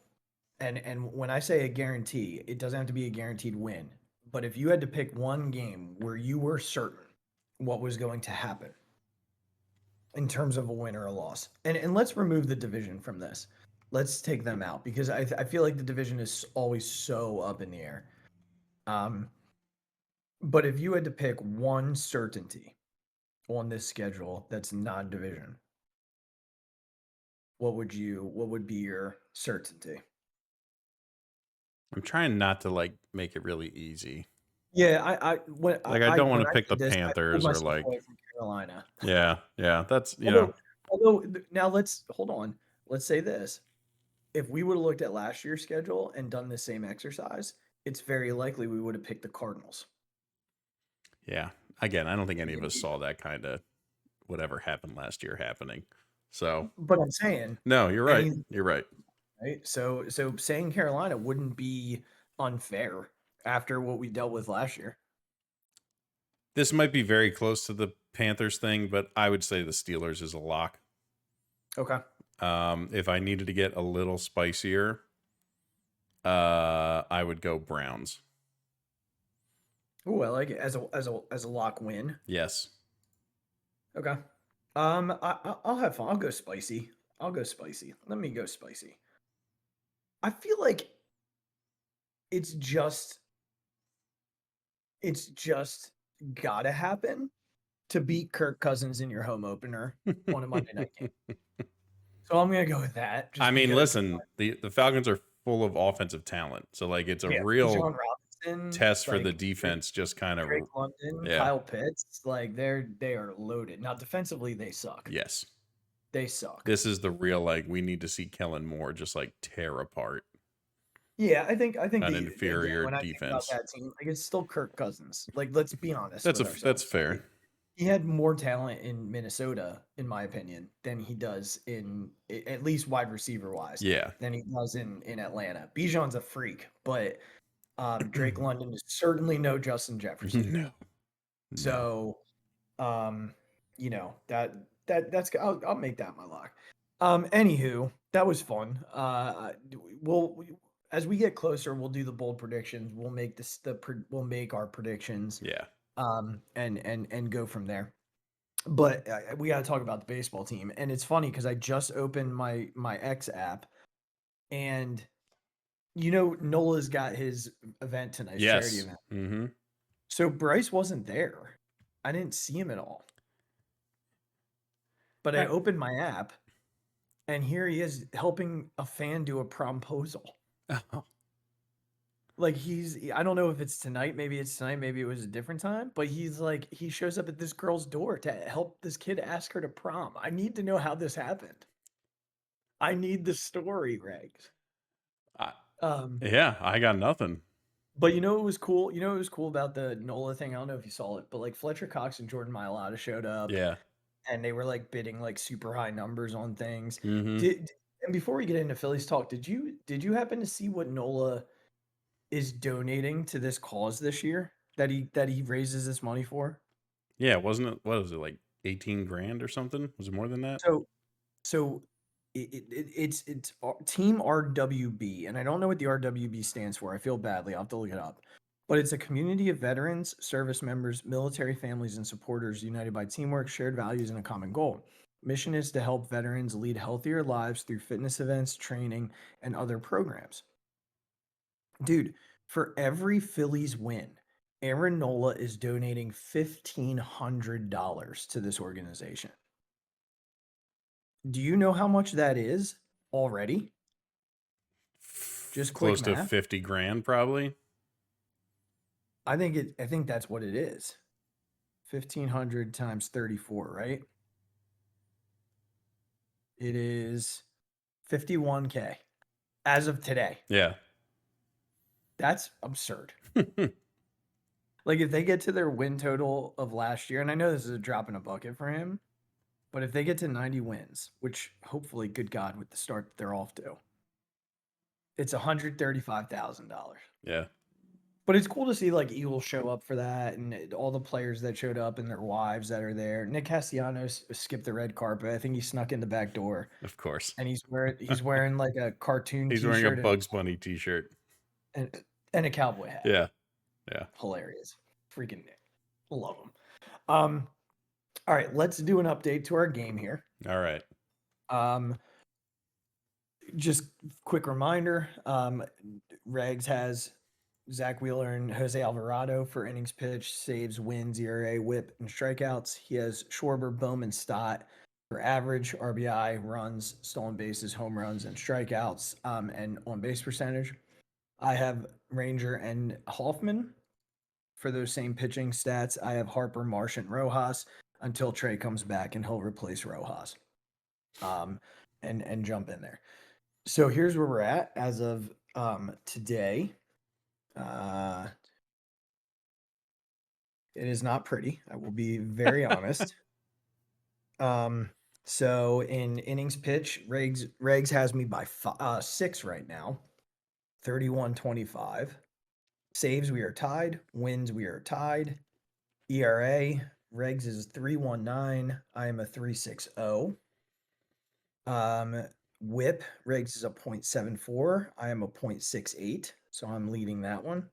S2: and when I say a guarantee, it doesn't have to be a guaranteed win. But if you had to pick one game where you were certain what was going to happen in terms of a win or a loss, and let's remove the division from this. Let's take them out, because I feel like the division is always so up in the air. But if you had to pick one certainty on this schedule that's non-division, what would be your certainty?
S3: I'm trying not to like make it really easy.
S2: Yeah,
S3: I don't want to pick the Panthers or like
S2: Carolina.
S3: Yeah, that's know.
S2: Although now let's hold on. Let's say this: if we would have looked at last year's schedule and done the same exercise, it's very likely we would have picked the Cardinals.
S3: Yeah. Again, I don't think any of us saw that kind of whatever happened last year happening. So,
S2: but I'm saying,
S3: no, you're right. You're right.
S2: Right. So saying Carolina wouldn't be unfair after what we dealt with last year.
S3: This might be very close to the Panthers thing, but I would say the Steelers is a lock.
S2: Okay.
S3: If I needed to get a little spicier, I would go Browns.
S2: Ooh, I like it as a lock win.
S3: Yes.
S2: Okay. I'll have fun. I'll go spicy. Let me go spicy. I feel like it's just gotta happen to beat Kirk Cousins in your home opener on a Monday night game. So I'm gonna go with that.
S3: I mean,
S2: because,
S3: listen, the Falcons are full of offensive talent, so like it's a real
S2: John Robinson,
S3: test for the
S2: like
S3: defense. Just kind of
S2: Drake London,
S3: yeah.
S2: Kyle Pitts, like they are loaded. Now defensively, they suck.
S3: Yes.
S2: They suck.
S3: This is the real like we need to see Kellen Moore just like tear apart
S2: Yeah, I think
S3: an inferior
S2: when I think about
S3: defense.
S2: that team, like it's still Kirk Cousins. Like let's be honest.
S3: That's fair.
S2: Like, he had more talent in Minnesota, in my opinion, than he does in at least wide receiver wise.
S3: Yeah.
S2: Than he does in Atlanta. Bijan's a freak, but Drake London is certainly no Justin Jefferson.
S3: No.
S2: So, you know that's I'll make that my lock. Anywho, that was fun. As we get closer, we'll do the bold predictions. We'll make we'll make our predictions.
S3: Yeah.
S2: And go from there. But we got to talk about the baseball team, and it's funny because I just opened my X app, and Nola's got his event tonight, charity event.
S3: Mm-hmm.
S2: So Bryce wasn't there. I didn't see him at all. But I opened my app, and here he is helping a fan do a promposal.
S3: Oh.
S2: Like I don't know if it's tonight, maybe it's tonight, maybe it was a different time, but he shows up at this girl's door to help this kid ask her to prom. I need to know how this happened. I need the story, Regz.
S3: Yeah, I got nothing.
S2: But what was cool? What was cool about the Nola thing? I don't know if you saw it, but like Fletcher Cox and Jordan Mailata showed up.
S3: Yeah.
S2: And they were like bidding like super high numbers on things.
S3: Mm-hmm.
S2: And before we get into Phillies talk, did you happen to see what Nola is donating to this cause this year that he raises this money for?
S3: Yeah, wasn't it? What was it, like 18 grand or something? Was it more than that?
S2: So it's Team RWB, and I don't know what the RWB stands for. I feel badly. I'll have to look it up. But it's a community of veterans, service members, military families, and supporters united by teamwork, shared values, and a common goal. Mission is to help veterans lead healthier lives through fitness events, training, and other programs. Dude, for every Phillies win, Aaron Nola is donating $1,500 to this organization. Do you know how much that is already? Just
S3: close
S2: quick
S3: to
S2: math.
S3: 50 grand, probably.
S2: I think that's what it is. 1,500 times 34, right? It is 51K as of today.
S3: Yeah.
S2: That's absurd. Like if they get to their win total of last year, and I know this is a drop in a bucket for him, but if they get to 90 wins, which hopefully, good God, with the start that they're off to, it's $135,000.
S3: Yeah.
S2: But it's cool to see like Eagles show up for that, and all the players that showed up and their wives that are there. Nick Castellanos skipped the red carpet. I think he snuck in the back door.
S3: Of course.
S2: And he's wearing like a cartoon
S3: He's
S2: t-shirt.
S3: wearing a Bugs Bunny t-shirt.
S2: And a cowboy hat.
S3: Yeah. Yeah.
S2: Hilarious. Freaking Nick. Love him. All right, let's do an update to our game here.
S3: All right.
S2: Just quick reminder, Regz has Zach Wheeler and Jose Alvarado for innings pitched, saves, wins, ERA, whip, and strikeouts. He has Schwarber, Bowman, Stott for average, RBI, runs, stolen bases, home runs, and strikeouts, and on base percentage. I have Ranger and Hoffman for those same pitching stats. I have Harper, Marsh, and Rojas until Trey comes back and he'll replace Rojas, and jump in there. So here's where we're at as of today. It is not pretty. I will be very honest. So in innings pitch, Regz has me by 6 right now, 31-25. Saves, we are tied. Wins, we are tied. ERA, Regz is 3.19. I am a 3.60. Whip, Regz is a 0.74. I am a 0.68, so I'm leading that one.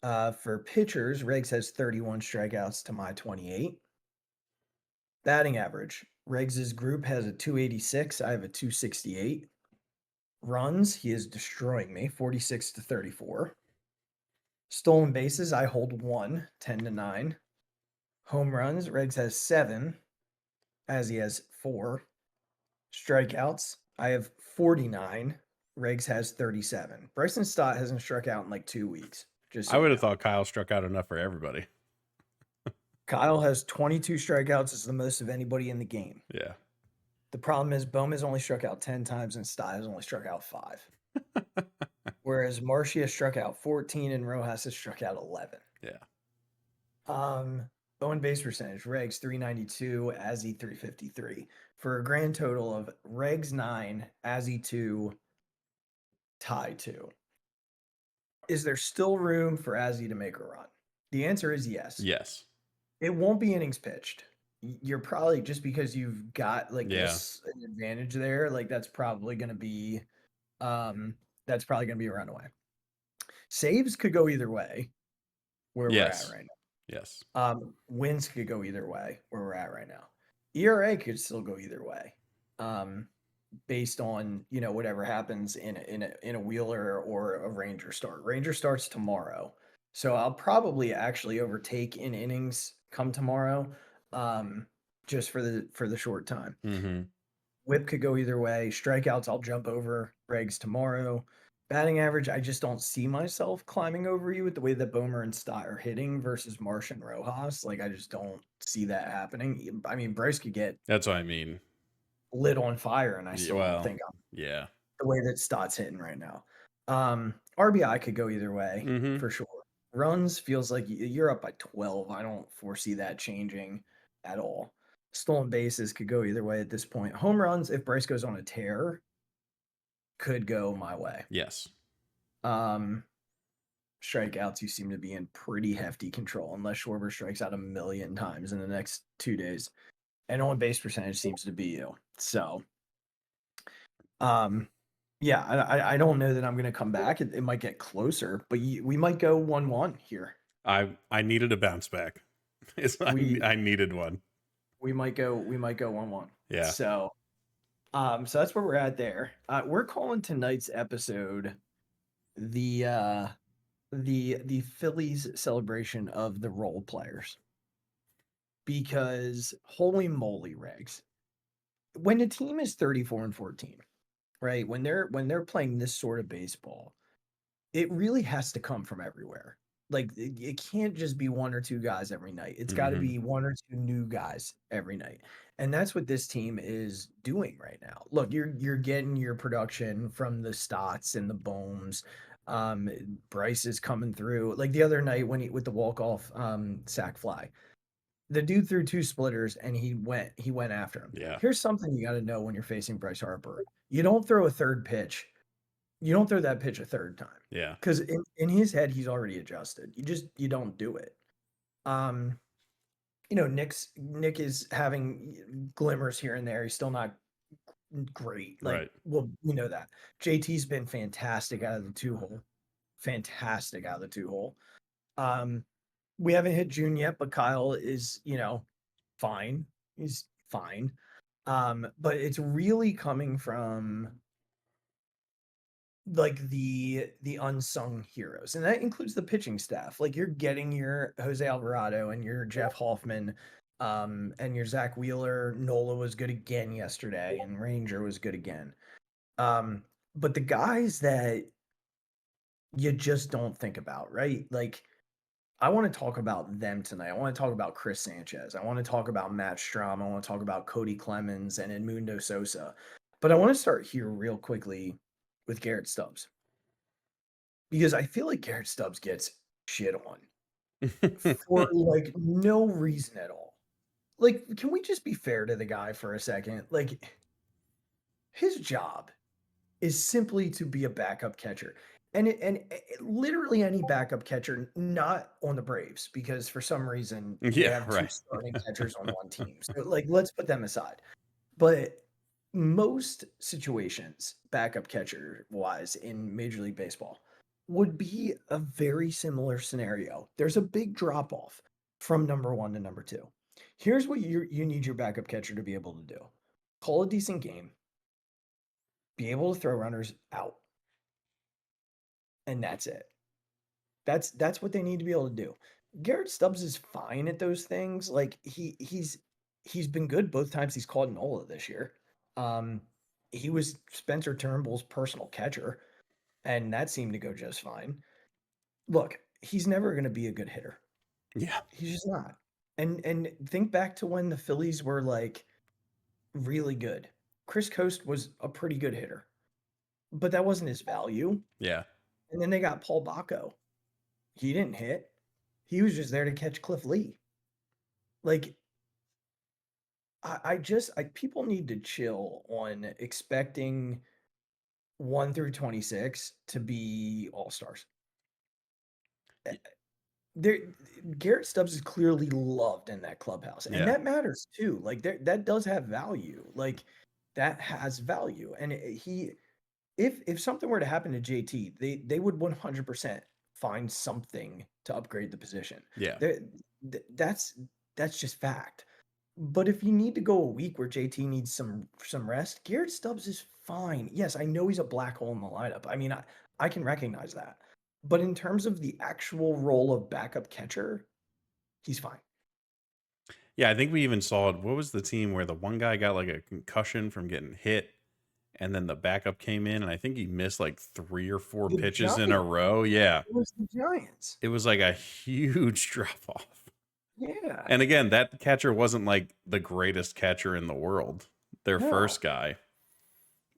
S2: For pitchers, Regz has 31 strikeouts to my 28. Batting average, Regz's group has a 286. I have a 268. Runs, he is destroying me, 46 to 34. Stolen bases, I hold 1, 10 to 9. Home runs, Regz has 7, as he has 4. Strikeouts, I have 49. Regz has 37. Bryson Stott hasn't struck out in like 2 weeks. Just so
S3: I would have
S2: you know.
S3: thought Kyle struck out enough for everybody.
S2: Kyle has 22 strikeouts. It's the most of anybody in the game.
S3: Yeah.
S2: The problem is Bohm has only struck out 10 times and Stott has only struck out 5. Whereas Marshy has struck out 14 and Rojas has struck out 11.
S3: Yeah.
S2: Owen base percentage, Regz 392, Azzy 353. For a grand total of Regz 9, Azzy 2, Ty 2. Is there still room for Azzy to make a run? The answer is yes.
S3: Yes.
S2: It won't be innings pitched. You're probably, just because you've got like
S3: Yeah.
S2: this an advantage there, like that's probably going to be a runaway. Saves could go either way where
S3: Yes.
S2: we're at right
S3: Yes.
S2: now. Wins could go either way where we're at right now. ERA could still go either way. Based on, you know, whatever happens in a Wheeler or a Ranger start. Ranger starts tomorrow. So I'll probably actually overtake in innings come tomorrow. Just for the short time.
S3: Mm-hmm.
S2: Whip could go either way. Strikeouts, I'll jump over Regz tomorrow. Batting average, I just don't see myself climbing over you with the way that Bomer and Stott are hitting versus Marsh and Rojas. Like, I just don't see that happening. I mean, Bryce could get
S3: That's what I mean.
S2: lit on fire, and I still don't think I'm
S3: Yeah.
S2: the way that Stott's hitting right now. RBI could go either way
S3: Mm-hmm.
S2: for sure. Runs feels like you're up by 12. I don't foresee that changing at all. Stolen bases could go either way at this point. Home runs, if Bryce goes on a tear, could go my way.
S3: Yes.
S2: Strikeouts, you seem to be in pretty hefty control unless Schwarber strikes out 1,000,000 times in the next 2 days. And on base percentage seems to be you. So, yeah, I don't know that I'm going to come back. It might get closer, but we might go 1-1 here.
S3: I needed a bounce back. I needed one.
S2: We might go 1-1.
S3: Yeah.
S2: So that's where we're at there. We're calling tonight's episode the Phillies celebration of the role players. Because holy moly, Regz. When a team is 34-14, right? When they're playing this sort of baseball, it really has to come from everywhere. Like it can't just be 1 or 2 guys every night. It's got to be 1 or 2 new guys every night. And that's what this team is doing right now. Look, you're getting your production from the Stotts and the Bohms. Bryce is coming through. Like the other night with the walk-off sac fly. The dude threw 2 splitters and he went after him.
S3: Yeah.
S2: Here's something you got to know when you're facing Bryce Harper. You don't throw a third pitch. You don't throw that pitch a third time.
S3: Yeah.
S2: Because in his head, he's already adjusted. You don't do it. You know, Nick is having glimmers here and there. He's still not great. Like,
S3: right.
S2: Well, we know that. JT's been fantastic out of the 2-hole. Fantastic out of the 2-hole. We haven't hit June yet, but Kyle is, you know, fine. He's fine. But it's really coming from like the unsung heroes, and that includes the pitching staff. Like you're getting your Jose Alvarado and your Jeff Hoffman, and your Zach Wheeler. Nola was good again yesterday, and Ranger was good again. But the guys that you just don't think about, right? Like I want to talk about them tonight. I want to talk about Chris Sanchez. I want to talk about Matt Strahm. I want to talk about Kody Clemens and Edmundo Sosa. But I want to start here real quickly with Garrett Stubbs. Because I feel like Garrett Stubbs gets shit on for like no reason at all. Like, can we just be fair to the guy for a second? Like, his job is simply to be a backup catcher. And literally any backup catcher, not on the Braves, because for some reason they have 2 starting catchers on one team. So like, let's put them aside. But most situations, backup catcher wise in Major League Baseball, would be a very similar scenario. There's a big drop off from number one to number two. Here's what you need your backup catcher to be able to do: call a decent game, be able to throw runners out, and that's it. That's what they need to be able to do. Garrett Stubbs is fine at those things. Like he's been good both times he's caught Nola this year. He was Spencer Turnbull's personal catcher, and that seemed to go just fine. Look, he's never going to be a good hitter.
S3: Yeah.
S2: He's just not. And think back to when the Phillies were like really good. Chris Coast was a pretty good hitter, but that wasn't his value.
S3: Yeah.
S2: And then they got Paul Bacco. He didn't hit. He was just there to catch Cliff Lee. Like, I people need to chill on expecting 1 through 26 to be all-stars. Garrett Stubbs is clearly loved in that clubhouse, and that matters too. Like that does have value. Like that has value, and if something were to happen to JT, they would 100% find something to upgrade the position.
S3: Yeah.
S2: That's just fact. But if you need to go a week where JT needs some rest, Garrett Stubbs is fine. Yes, I know he's a black hole in the lineup. I mean, I can recognize that. But in terms of the actual role of backup catcher, he's fine.
S3: Yeah, I think we even saw it. What was the team where the one guy got like a concussion from getting hit, and then the backup came in, and I think he missed like 3 or 4 pitches in a row. Yeah.
S2: It was the Giants.
S3: It was like a huge drop off.
S2: Yeah.
S3: And again, that catcher wasn't like the greatest catcher in the world, their first guy.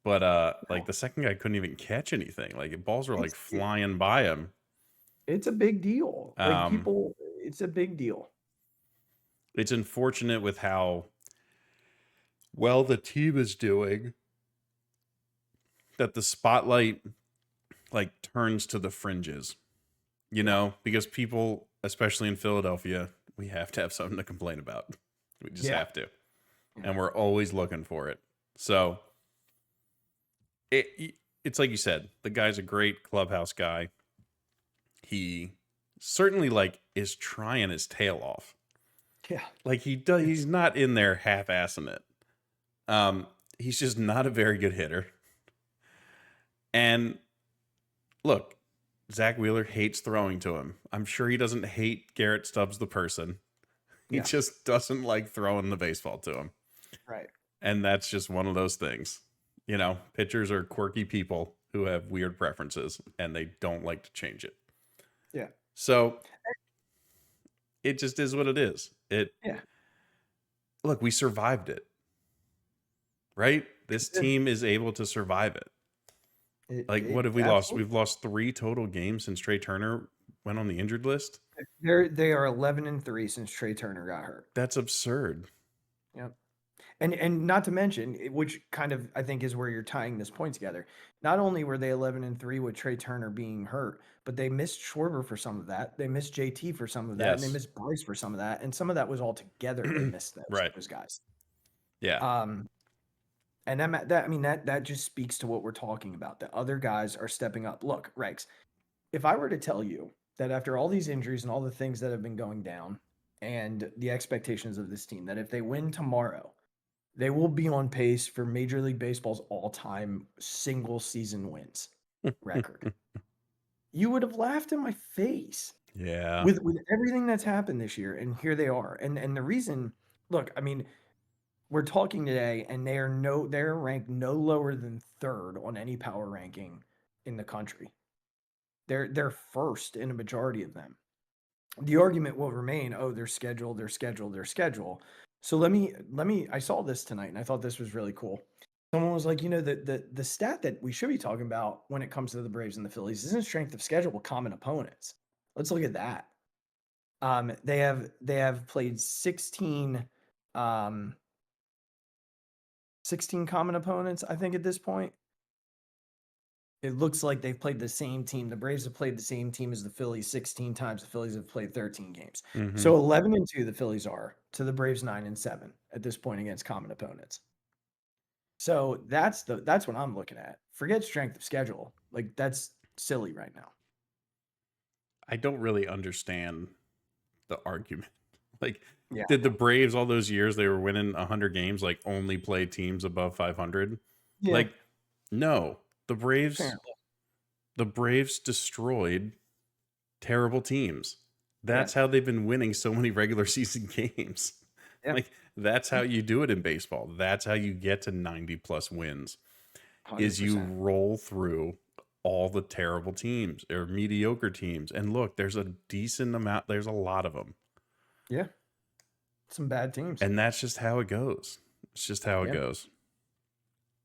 S3: But like the second guy couldn't even catch anything. Like balls were like flying by him.
S2: It's a big deal. Like it's a big deal.
S3: It's unfortunate with how well the team is doing that the spotlight like turns to the fringes, you know, because people, especially in Philadelphia, we have to have something to complain about. We just have to. And we're always looking for it. So it's like you said, the guy's a great clubhouse guy. He certainly like is trying his tail off.
S2: Yeah.
S3: Like he's not in there half-assing it. He's just not a very good hitter. And look, Zach Wheeler hates throwing to him. I'm sure he doesn't hate Garrett Stubbs, the person. He just doesn't like throwing the baseball to him.
S2: Right.
S3: And that's just one of those things. You know, pitchers are quirky people who have weird preferences, and they don't like to change it.
S2: Yeah.
S3: So it just is what it is. Look, we survived it. Right? This team is able to survive it. What have we lost? We've lost 3 total games since Trey Turner went on the injured list.
S2: They are 11-3 since Trey Turner got hurt.
S3: That's absurd.
S2: Yep. And not to mention, which kind of I think is where you're tying this point together. Not only were they 11-3 with Trey Turner being hurt, but they missed Schwarber for some of that. They missed JT for some of that, and they missed Bryce for some of that, and some of that was all together. They missed those guys.
S3: Yeah.
S2: And that just speaks to what we're talking about. The other guys are stepping up. Look, Regz, if I were to tell you that after all these injuries and all the things that have been going down and the expectations of this team, that if they win tomorrow, they will be on pace for Major League Baseball's all-time single season wins record. You would have laughed in my face.
S3: Yeah.
S2: With everything that's happened this year, and here they are. And the reason, look, I mean, we're talking today, and they're ranked no lower than 3rd on any power ranking in the country. They're first in a majority of them. The argument will remain, their schedule. So let me I saw this tonight, and I thought this was really cool. Someone was like, the stat that we should be talking about when it comes to the Braves and the Phillies isn't strength of schedule, but common opponents. Let's look at that. They have played 16 common opponents, I think, at this point. It looks like they've played the same team. The Braves have played the same team as the Phillies 16 times. The Phillies have played 13 games.
S3: Mm-hmm.
S2: So 11-2 the Phillies are to the Braves 9-7 at this point against common opponents. So that's what I'm looking at. Forget strength of schedule. Like that's silly right now.
S3: I don't really understand the argument. Like,
S2: Yeah.
S3: did the Braves all those years they were winning 100 games like only play teams above 500?
S2: Yeah.
S3: Like, no. The
S2: Fair.
S3: Braves destroyed terrible teams. That's how they've been winning so many regular season games.
S2: Yeah.
S3: Like, that's how you do it in baseball. That's how you get to 90 plus wins.
S2: 100%.
S3: Is you roll through all the terrible teams or mediocre teams. And look, there's a decent amount, there's a lot of them.
S2: Yeah. Some bad teams.
S3: And that's just how it goes. It's just how it goes.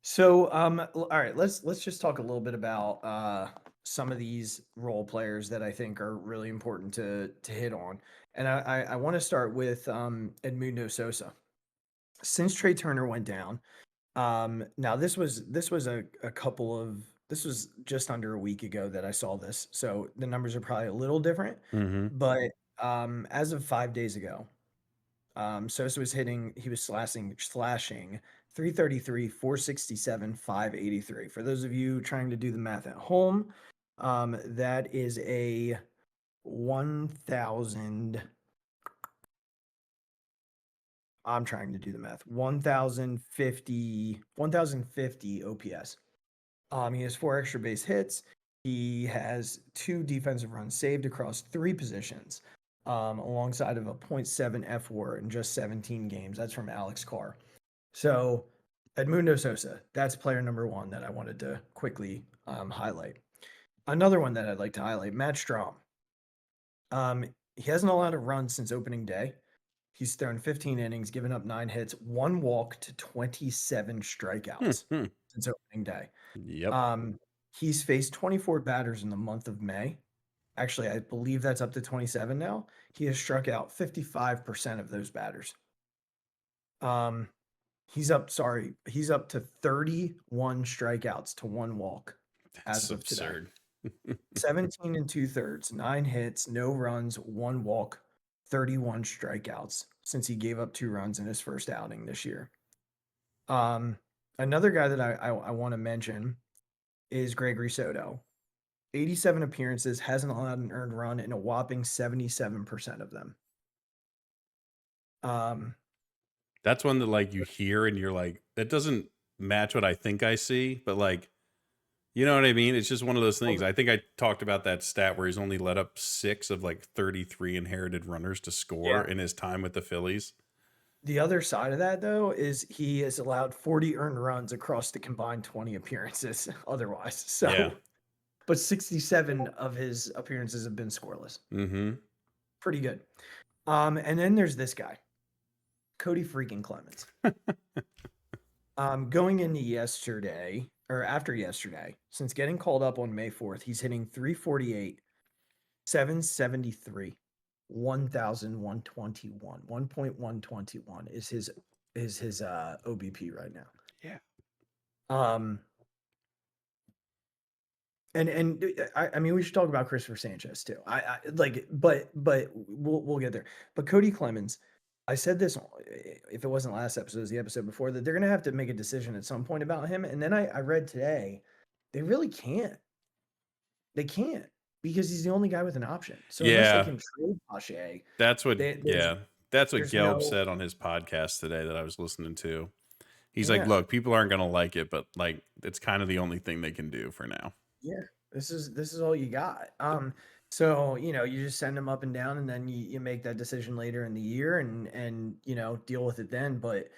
S2: So, all right, let's just talk a little bit about some of these role players that I think are really important to hit on. And I want to start with Edumndo Sosa. Since Trey Turner went down, now this was this was just under a week ago that I saw this, so the numbers are probably a little different. But as of 5 days ago, Sosa was slashing 333, 467, 583. For those of you trying to do the math at home, that is a 1,000. I'm trying to do the math. 1,050 OPS. He has 4 extra base hits. He has 2 defensive runs saved across 3 positions, alongside of a 0.7 FWAR in just 17 games. That's from Alex Carr. So Edumndo Sosa, that's player number 1 that I wanted to quickly highlight. Another one that I'd like to highlight, Matt Strahm. He hasn't allowed a run since opening day. He's thrown 15 innings, given up 9 hits, 1 walk to 27 strikeouts since opening day.
S3: Yep.
S2: He's faced 24 batters in the month of May. Actually, I believe that's up to 27 now. He has struck out 55% of those batters. He's up to 31 strikeouts to 1 walk as of
S3: absurd.
S2: today. 17 2/3, 9 hits, no runs, 1 walk, 31 strikeouts since he gave up 2 runs in his first outing this year. Another guy that I want to mention is Gregory Soto. 87 appearances, hasn't allowed an earned run in a whopping 77% of them.
S3: That's one that like you hear and you're like, that doesn't match what I think I see, but like, you know what I mean? It's just one of those things. I think I talked about that stat where he's only let up 6 of like 33 inherited runners to score in his time with the Phillies.
S2: The other side of that, though, is he has allowed 40 earned runs across the combined 20 appearances otherwise. So, but 67 of his appearances have been scoreless. Pretty good. And then there's this guy, Kody freaking Clemens. Going into yesterday, or after yesterday, since getting called up on May 4th, he's hitting 348, 773, 1,121. 1.121 is his OBP right now.
S3: Yeah.
S2: And I mean, we should talk about Christopher Sanchez too. But we'll get there. But Kody Clemens, I said this, if it wasn't last episode, it was the episode before, that they're going to have to make a decision at some point about him. And then I read today, they really can't. They can't, because he's the only guy with an option. So unless they can trade Pache,
S3: that's what Gelb
S2: no,
S3: said on his podcast today that I was listening to. He's like, look, people aren't going to like it, but like, it's kind of the only thing they can do for now.
S2: Yeah, this is all you got. So, you know, you just send them up and down, and then you make that decision later in the year and you know, deal with it then. But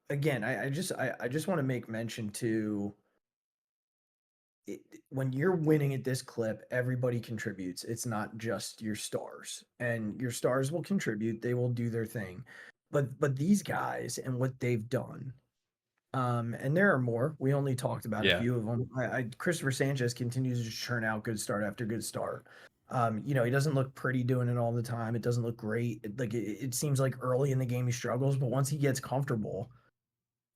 S2: again, I just want to make mention to it, when you're winning at this clip, everybody contributes. It's not just your stars, and your stars will contribute. They will do their thing. But these guys and what they've done, and there are more. We only talked about a few of them. Christopher Sanchez continues to churn out good start after good start. You know, he doesn't look pretty doing it all the time. It doesn't look great. It seems like early in the game he struggles, but once he gets comfortable,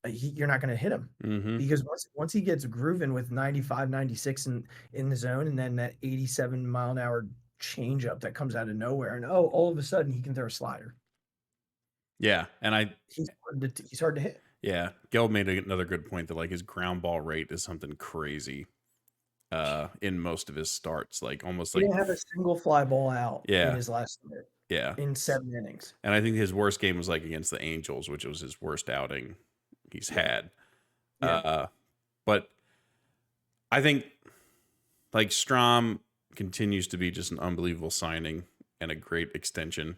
S2: you're not going to hit him, because once he gets grooving with 95, 96 in the zone, and then that 87 mile an hour changeup that comes out of nowhere, and all of a sudden he can throw a slider.
S3: Yeah, and
S2: he's hard to hit.
S3: Yeah, Gil made another good point that like his ground ball rate is something crazy in most of his starts, like almost
S2: He
S3: like
S2: didn't have a single fly ball out in
S3: yeah,
S2: his last start
S3: yeah.
S2: in 7 innings.
S3: And I think his worst game was like against the Angels, which was his worst outing he's had.
S2: Yeah.
S3: But I think like Strahm continues to be just an unbelievable signing and a great extension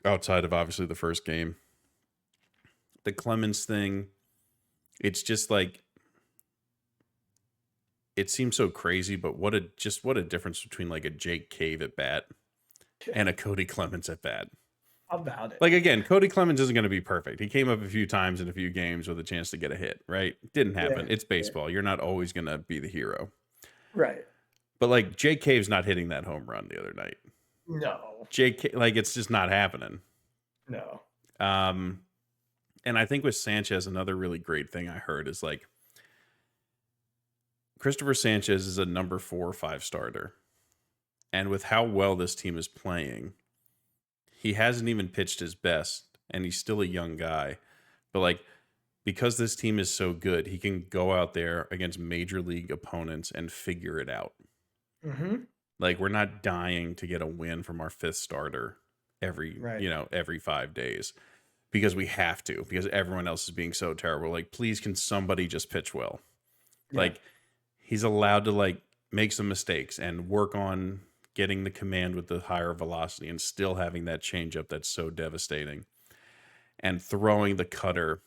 S3: outside of obviously the first game. The Clemens thing, it's just like it seems so crazy, but what a difference between like a Jake Cave at bat and a Kody Clemens at bat.
S2: About it.
S3: Like again, Kody Clemens isn't going to be perfect. He came up a few times in a few games with a chance to get a hit, right? Didn't happen.
S2: Yeah,
S3: It's baseball. You're not always going to be the hero.
S2: right.
S3: But like Jake Cave's not hitting that home run the other night.
S2: No.
S3: Jake, like it's just not happening.
S2: No.
S3: And I think with Sanchez, another really great thing I heard is like Christopher Sanchez is a number 4 or 5 starter. And with how well this team is playing, he hasn't even pitched his best and he's still a young guy. But like, because this team is so good, he can go out there against major league opponents and figure it out.
S2: Mm-hmm.
S3: Like we're not dying to get a win from our 5th starter every 5 days because we have to, because everyone else is being so terrible. Like, please, can somebody just pitch well?
S2: Yeah.
S3: Like he's allowed to like make some mistakes and work on getting the command with the higher velocity and still having that changeup that's so devastating and throwing the cutter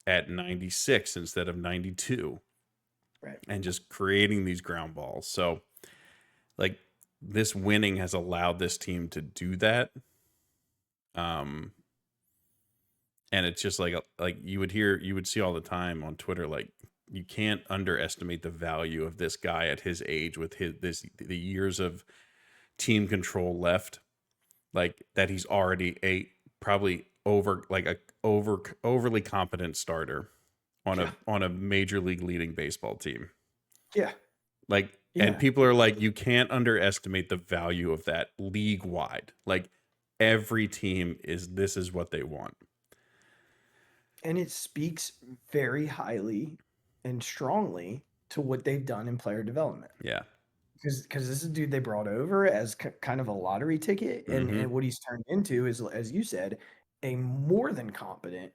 S3: at 96 instead of 92.
S2: Right.
S3: And just creating these ground balls. So like this winning has allowed this team to do that. And it's just like you would see all the time on Twitter, like you can't underestimate the value of this guy at his age with the years of team control left, like that he's already probably overly competent starter on a major league leading baseball team.
S2: Yeah.
S3: Like, and people are like, you can't underestimate the value of that league wide. Like every team this is what they want.
S2: And it speaks very highly and strongly to what they've done in player development.
S3: Yeah.
S2: Because this is a dude they brought over as kind of a lottery ticket. And what he's turned into is, as you said, a more than competent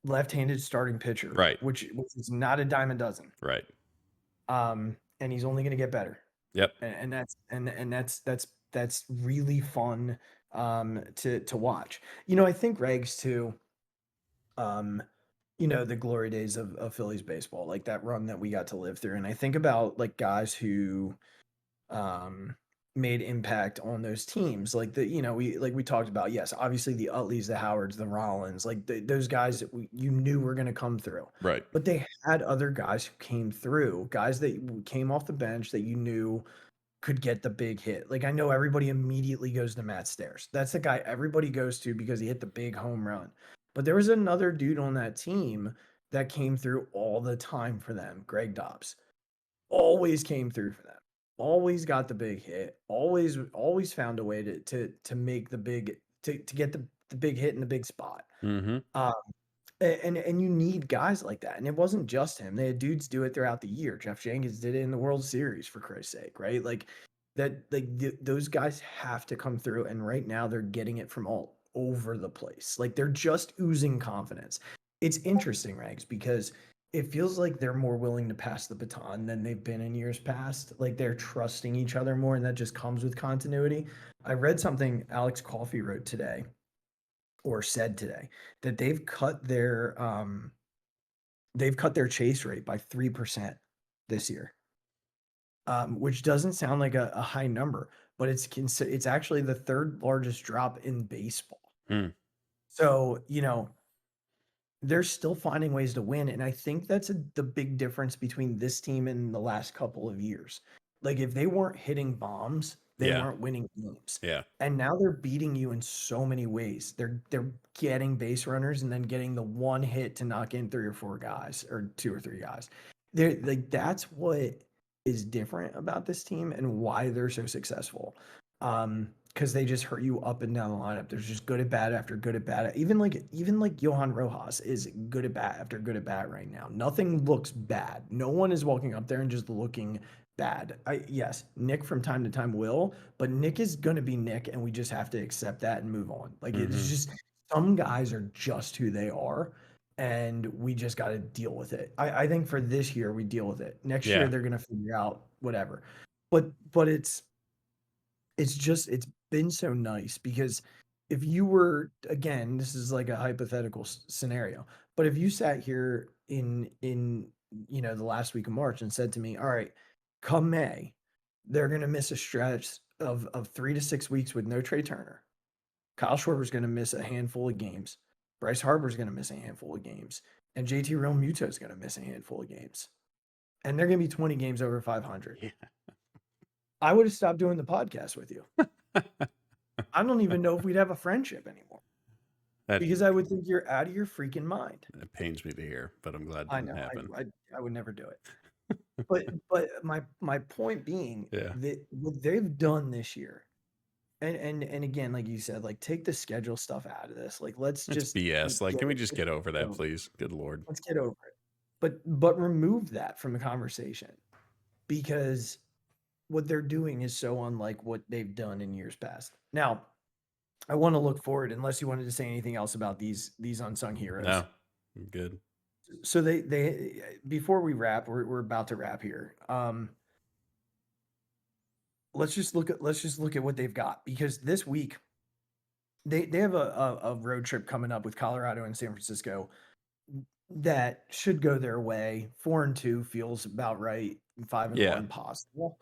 S2: left-handed starting pitcher.
S3: Right.
S2: Which is not a dime a dozen.
S3: Right.
S2: And he's only going to get better.
S3: Yep.
S2: And that's really fun to watch. I think Regz too. The glory days of Phillies baseball, like that run that we got to live through. And I think about like guys who made impact on those teams. Like we talked about, yes, obviously the Utleys, the Howards, the Rollins, like those guys that you knew were going to come through.
S3: Right.
S2: But they had other guys who came through, guys that came off the bench that you knew could get the big hit. Like I know everybody immediately goes to Matt Stairs. That's the guy everybody goes to because he hit the big home run. But there was another dude on that team that came through all the time for them, Greg Dobbs. Always came through for them. Always got the big hit. Always found a way to make the big to get the big hit in the big spot.
S3: Mm-hmm.
S2: And you need guys like that. And it wasn't just him. They had dudes do it throughout the year. Jeff Jenkins did it in the World Series, for Christ's sake, right? Like that. Like those guys have to come through. And right now they're getting it from all over the place. Like they're just oozing confidence. It's interesting, Regz, because it feels like they're more willing to pass the baton than they've been in years past. Like they're trusting each other more, and that just comes with continuity. I read something Alex Coffey wrote today, or said today, that they've cut their chase rate by 3% this year, which doesn't sound like a high number, but it's actually the 3rd largest drop in baseball. So, they're still finding ways to win. And I think that's the big difference between this team and the last couple of years. Like if they weren't hitting bombs, they weren't winning games.
S3: Yeah.
S2: And now they're beating you in so many ways. They're getting base runners and then getting the one hit to knock in 3 or 4 guys or 2 or 3 guys. They're like, that's what is different about this team and why they're so successful. Because because they just hurt you up and down the lineup. There's just good at bat after good at bat. Even like Johan Rojas is good at bat after good at bat right now. Nothing looks bad. No one is walking up there and just looking bad. Yes, Nick from time to time will, but Nick is gonna be Nick, and we just have to accept that and move on. Like it's just some guys are just who they are, and we just got to deal with it. I think for this year we deal with it. Next year
S3: Yeah.
S2: they're gonna figure out whatever. But it's been so nice because if you were, again, this is like a hypothetical scenario, but if you sat here in the last week of March and said to me, all right, come May, they're going to miss a stretch of 3 to 6 weeks with no Trey Turner. Kyle Schwarber's going to miss a handful of games. Bryce Harper's going to miss a handful of games. And JT Realmuto is going to miss a handful of games. And they're going to be 20 games over 500.
S3: Yeah.
S2: I would have stopped doing the podcast with you. I don't even know if we'd have a friendship anymore. Because I would think you're out of your freaking mind.
S3: It pains me to hear, but I'm glad it didn't happen.
S2: I would never do it. But my point being that what they've done this year, and again, like you said, like take the schedule stuff out of this. Like let's just
S3: BS. Like, can we just get over that, please? Good Lord.
S2: Let's get over it. But remove that from the conversation, because what they're doing is so unlike what they've done in years past. Now, I want to look forward, unless you wanted to say anything else about these unsung heroes.
S3: No, I'm good.
S2: So they before we wrap, we're about to wrap here. Let's just look at what they've got, because this week they have a road trip coming up with Colorado and San Francisco that should go their way. 4-2 feels about right. 5-1 possible.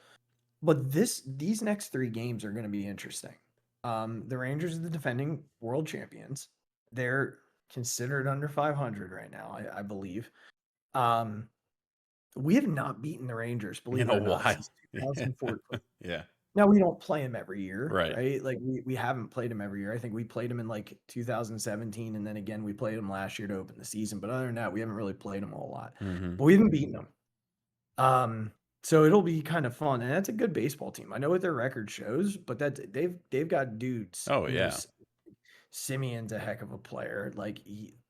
S2: But these next 3 games are going to be interesting. The Rangers are the defending world champions. They're considered under 500 right now, I believe. We have not beaten the Rangers, believe it or not, since 2014.
S3: Yeah.
S2: Now, we don't play them every year,
S3: right?
S2: Like we haven't played them every year. I think we played them in like 2017, and then again we played them last year to open the season. But other than that, we haven't really played them a whole lot. But we haven't beaten them. So it'll be kind of fun, and that's a good baseball team. I know what their record shows, but that they've got dudes.
S3: Oh yeah,
S2: Simeon's a heck of a player, like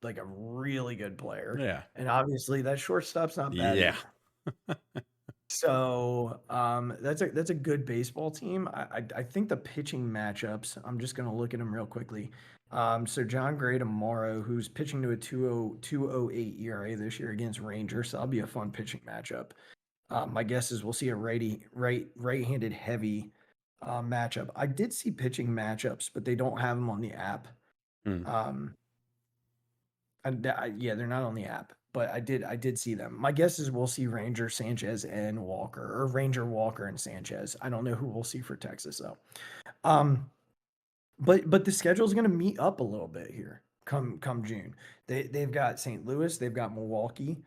S2: a really good player.
S3: Yeah,
S2: and obviously that shortstop's not bad.
S3: Yeah.
S2: So that's a good baseball team. I think the pitching matchups, I'm just gonna look at them real quickly. So John Gray tomorrow, who's pitching to a 2.08 ERA this year against Rangers. So that'll be a fun pitching matchup. My guess is we'll see a right-handed heavy matchup. I did see pitching matchups, but they don't have them on the app. Yeah, they're not on the app, but I did see them. My guess is we'll see Ranger, Sanchez, and Walker, or Ranger, Walker, and Sanchez. I don't know who we'll see for Texas though. But the schedule is going to meet up a little bit here come June. They've got St. Louis, they've got Milwaukee,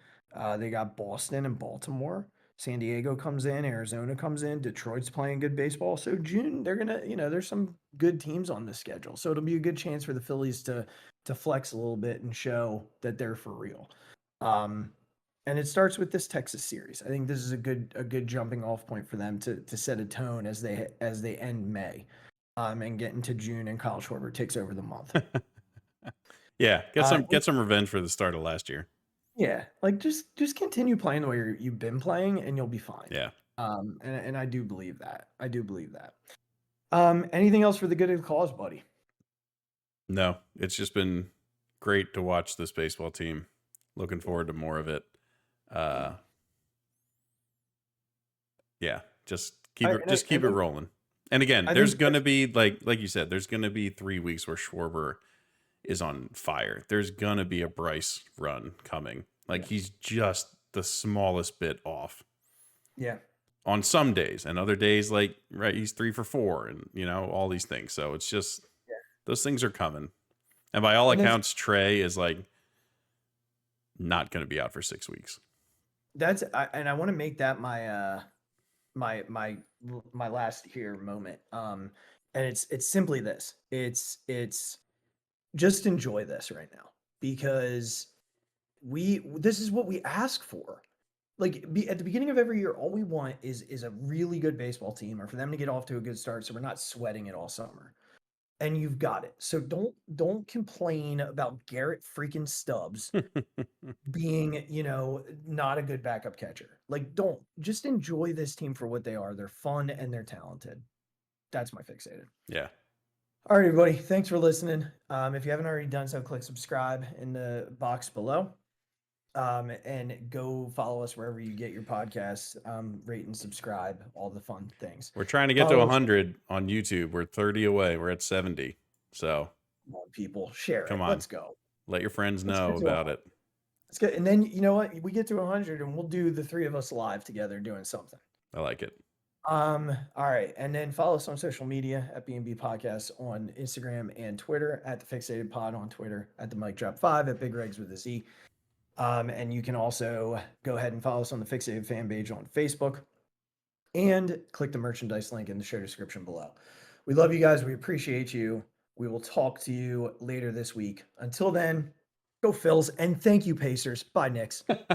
S2: they got Boston and Baltimore. San Diego comes in, Arizona comes in, Detroit's playing good baseball. So June, they're gonna, there's some good teams on the schedule. So it'll be a good chance for the Phillies to flex a little bit and show that they're for real. And it starts with this Texas series. I think this is a good jumping off point for them to set a tone as they end May, and get into June, and Kyle Schwarber takes over the month.
S3: Yeah, get some revenge for the start of last year.
S2: Yeah, like just continue playing the way you've been playing, and you'll be fine.
S3: Yeah.
S2: And I do believe that. Anything else for the good of the cause, buddy?
S3: No, it's just been great to watch this baseball team. Looking forward to more of it. Yeah, just keep it rolling. And again, there's going to be like you said, there's going to be 3 weeks where Schwarber is on fire. There's going to be a Bryce run coming. Like he's just the smallest bit off.
S2: Yeah.
S3: On some days, and other days, like, right, he's 3 for 4, and all these things. So it's just those things are coming. And by all accounts, Trey is like not going to be out for 6 weeks.
S2: And I want to make that my my last here moment. And it's simply this. It's just enjoy this right now, because this is what we ask for. at the beginning of every year, all we want is a really good baseball team, or for them to get off to a good start, so we're not sweating it all summer. And you've got it. So don't complain about Garrett freaking Stubbs being, not a good backup catcher. Don't just enjoy this team for what they are. They're fun and they're talented. That's my fixated.
S3: Yeah.
S2: All right, everybody. Thanks for listening. If you haven't already done so, click subscribe in the box below. And go follow us wherever you get your podcasts. Rate and subscribe, all the fun things.
S3: We're trying to get to 100 on YouTube. We're 30 away. We're at 70. So
S2: come on, people, share
S3: come
S2: it.
S3: on.
S2: Let's go.
S3: Let your friends know about it.
S2: Let's get, and then you know what? We get to 100 and we'll do the three of us live together doing something.
S3: I like it.
S2: All right. And then follow us on social media at B&B Podcast on Instagram and Twitter, at the Phixated Pod on Twitter, at the Mic Drop 5, at Big Regz with a Z. And you can also go ahead and follow us on the Phixated fan page on Facebook and click the merchandise link in the show description below. We love you guys. We appreciate you. We will talk to you later this week. Until then, go Phils, and thank you, Pacers. Bye, Knicks.
S4: Oh, my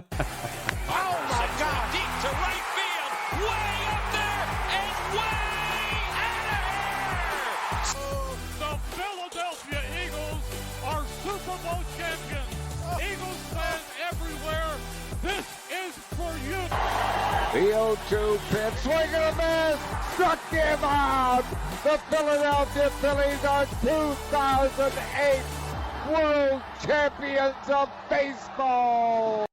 S4: God. Deep to right field. Way up there and way out of here.
S5: The Philadelphia Eagles are Super Bowl champions. Eagles fans everywhere, this is for you.
S1: The 0-2 pitch, swing and a miss, struck him out. The Philadelphia Phillies are 2008 World Champions of Baseball.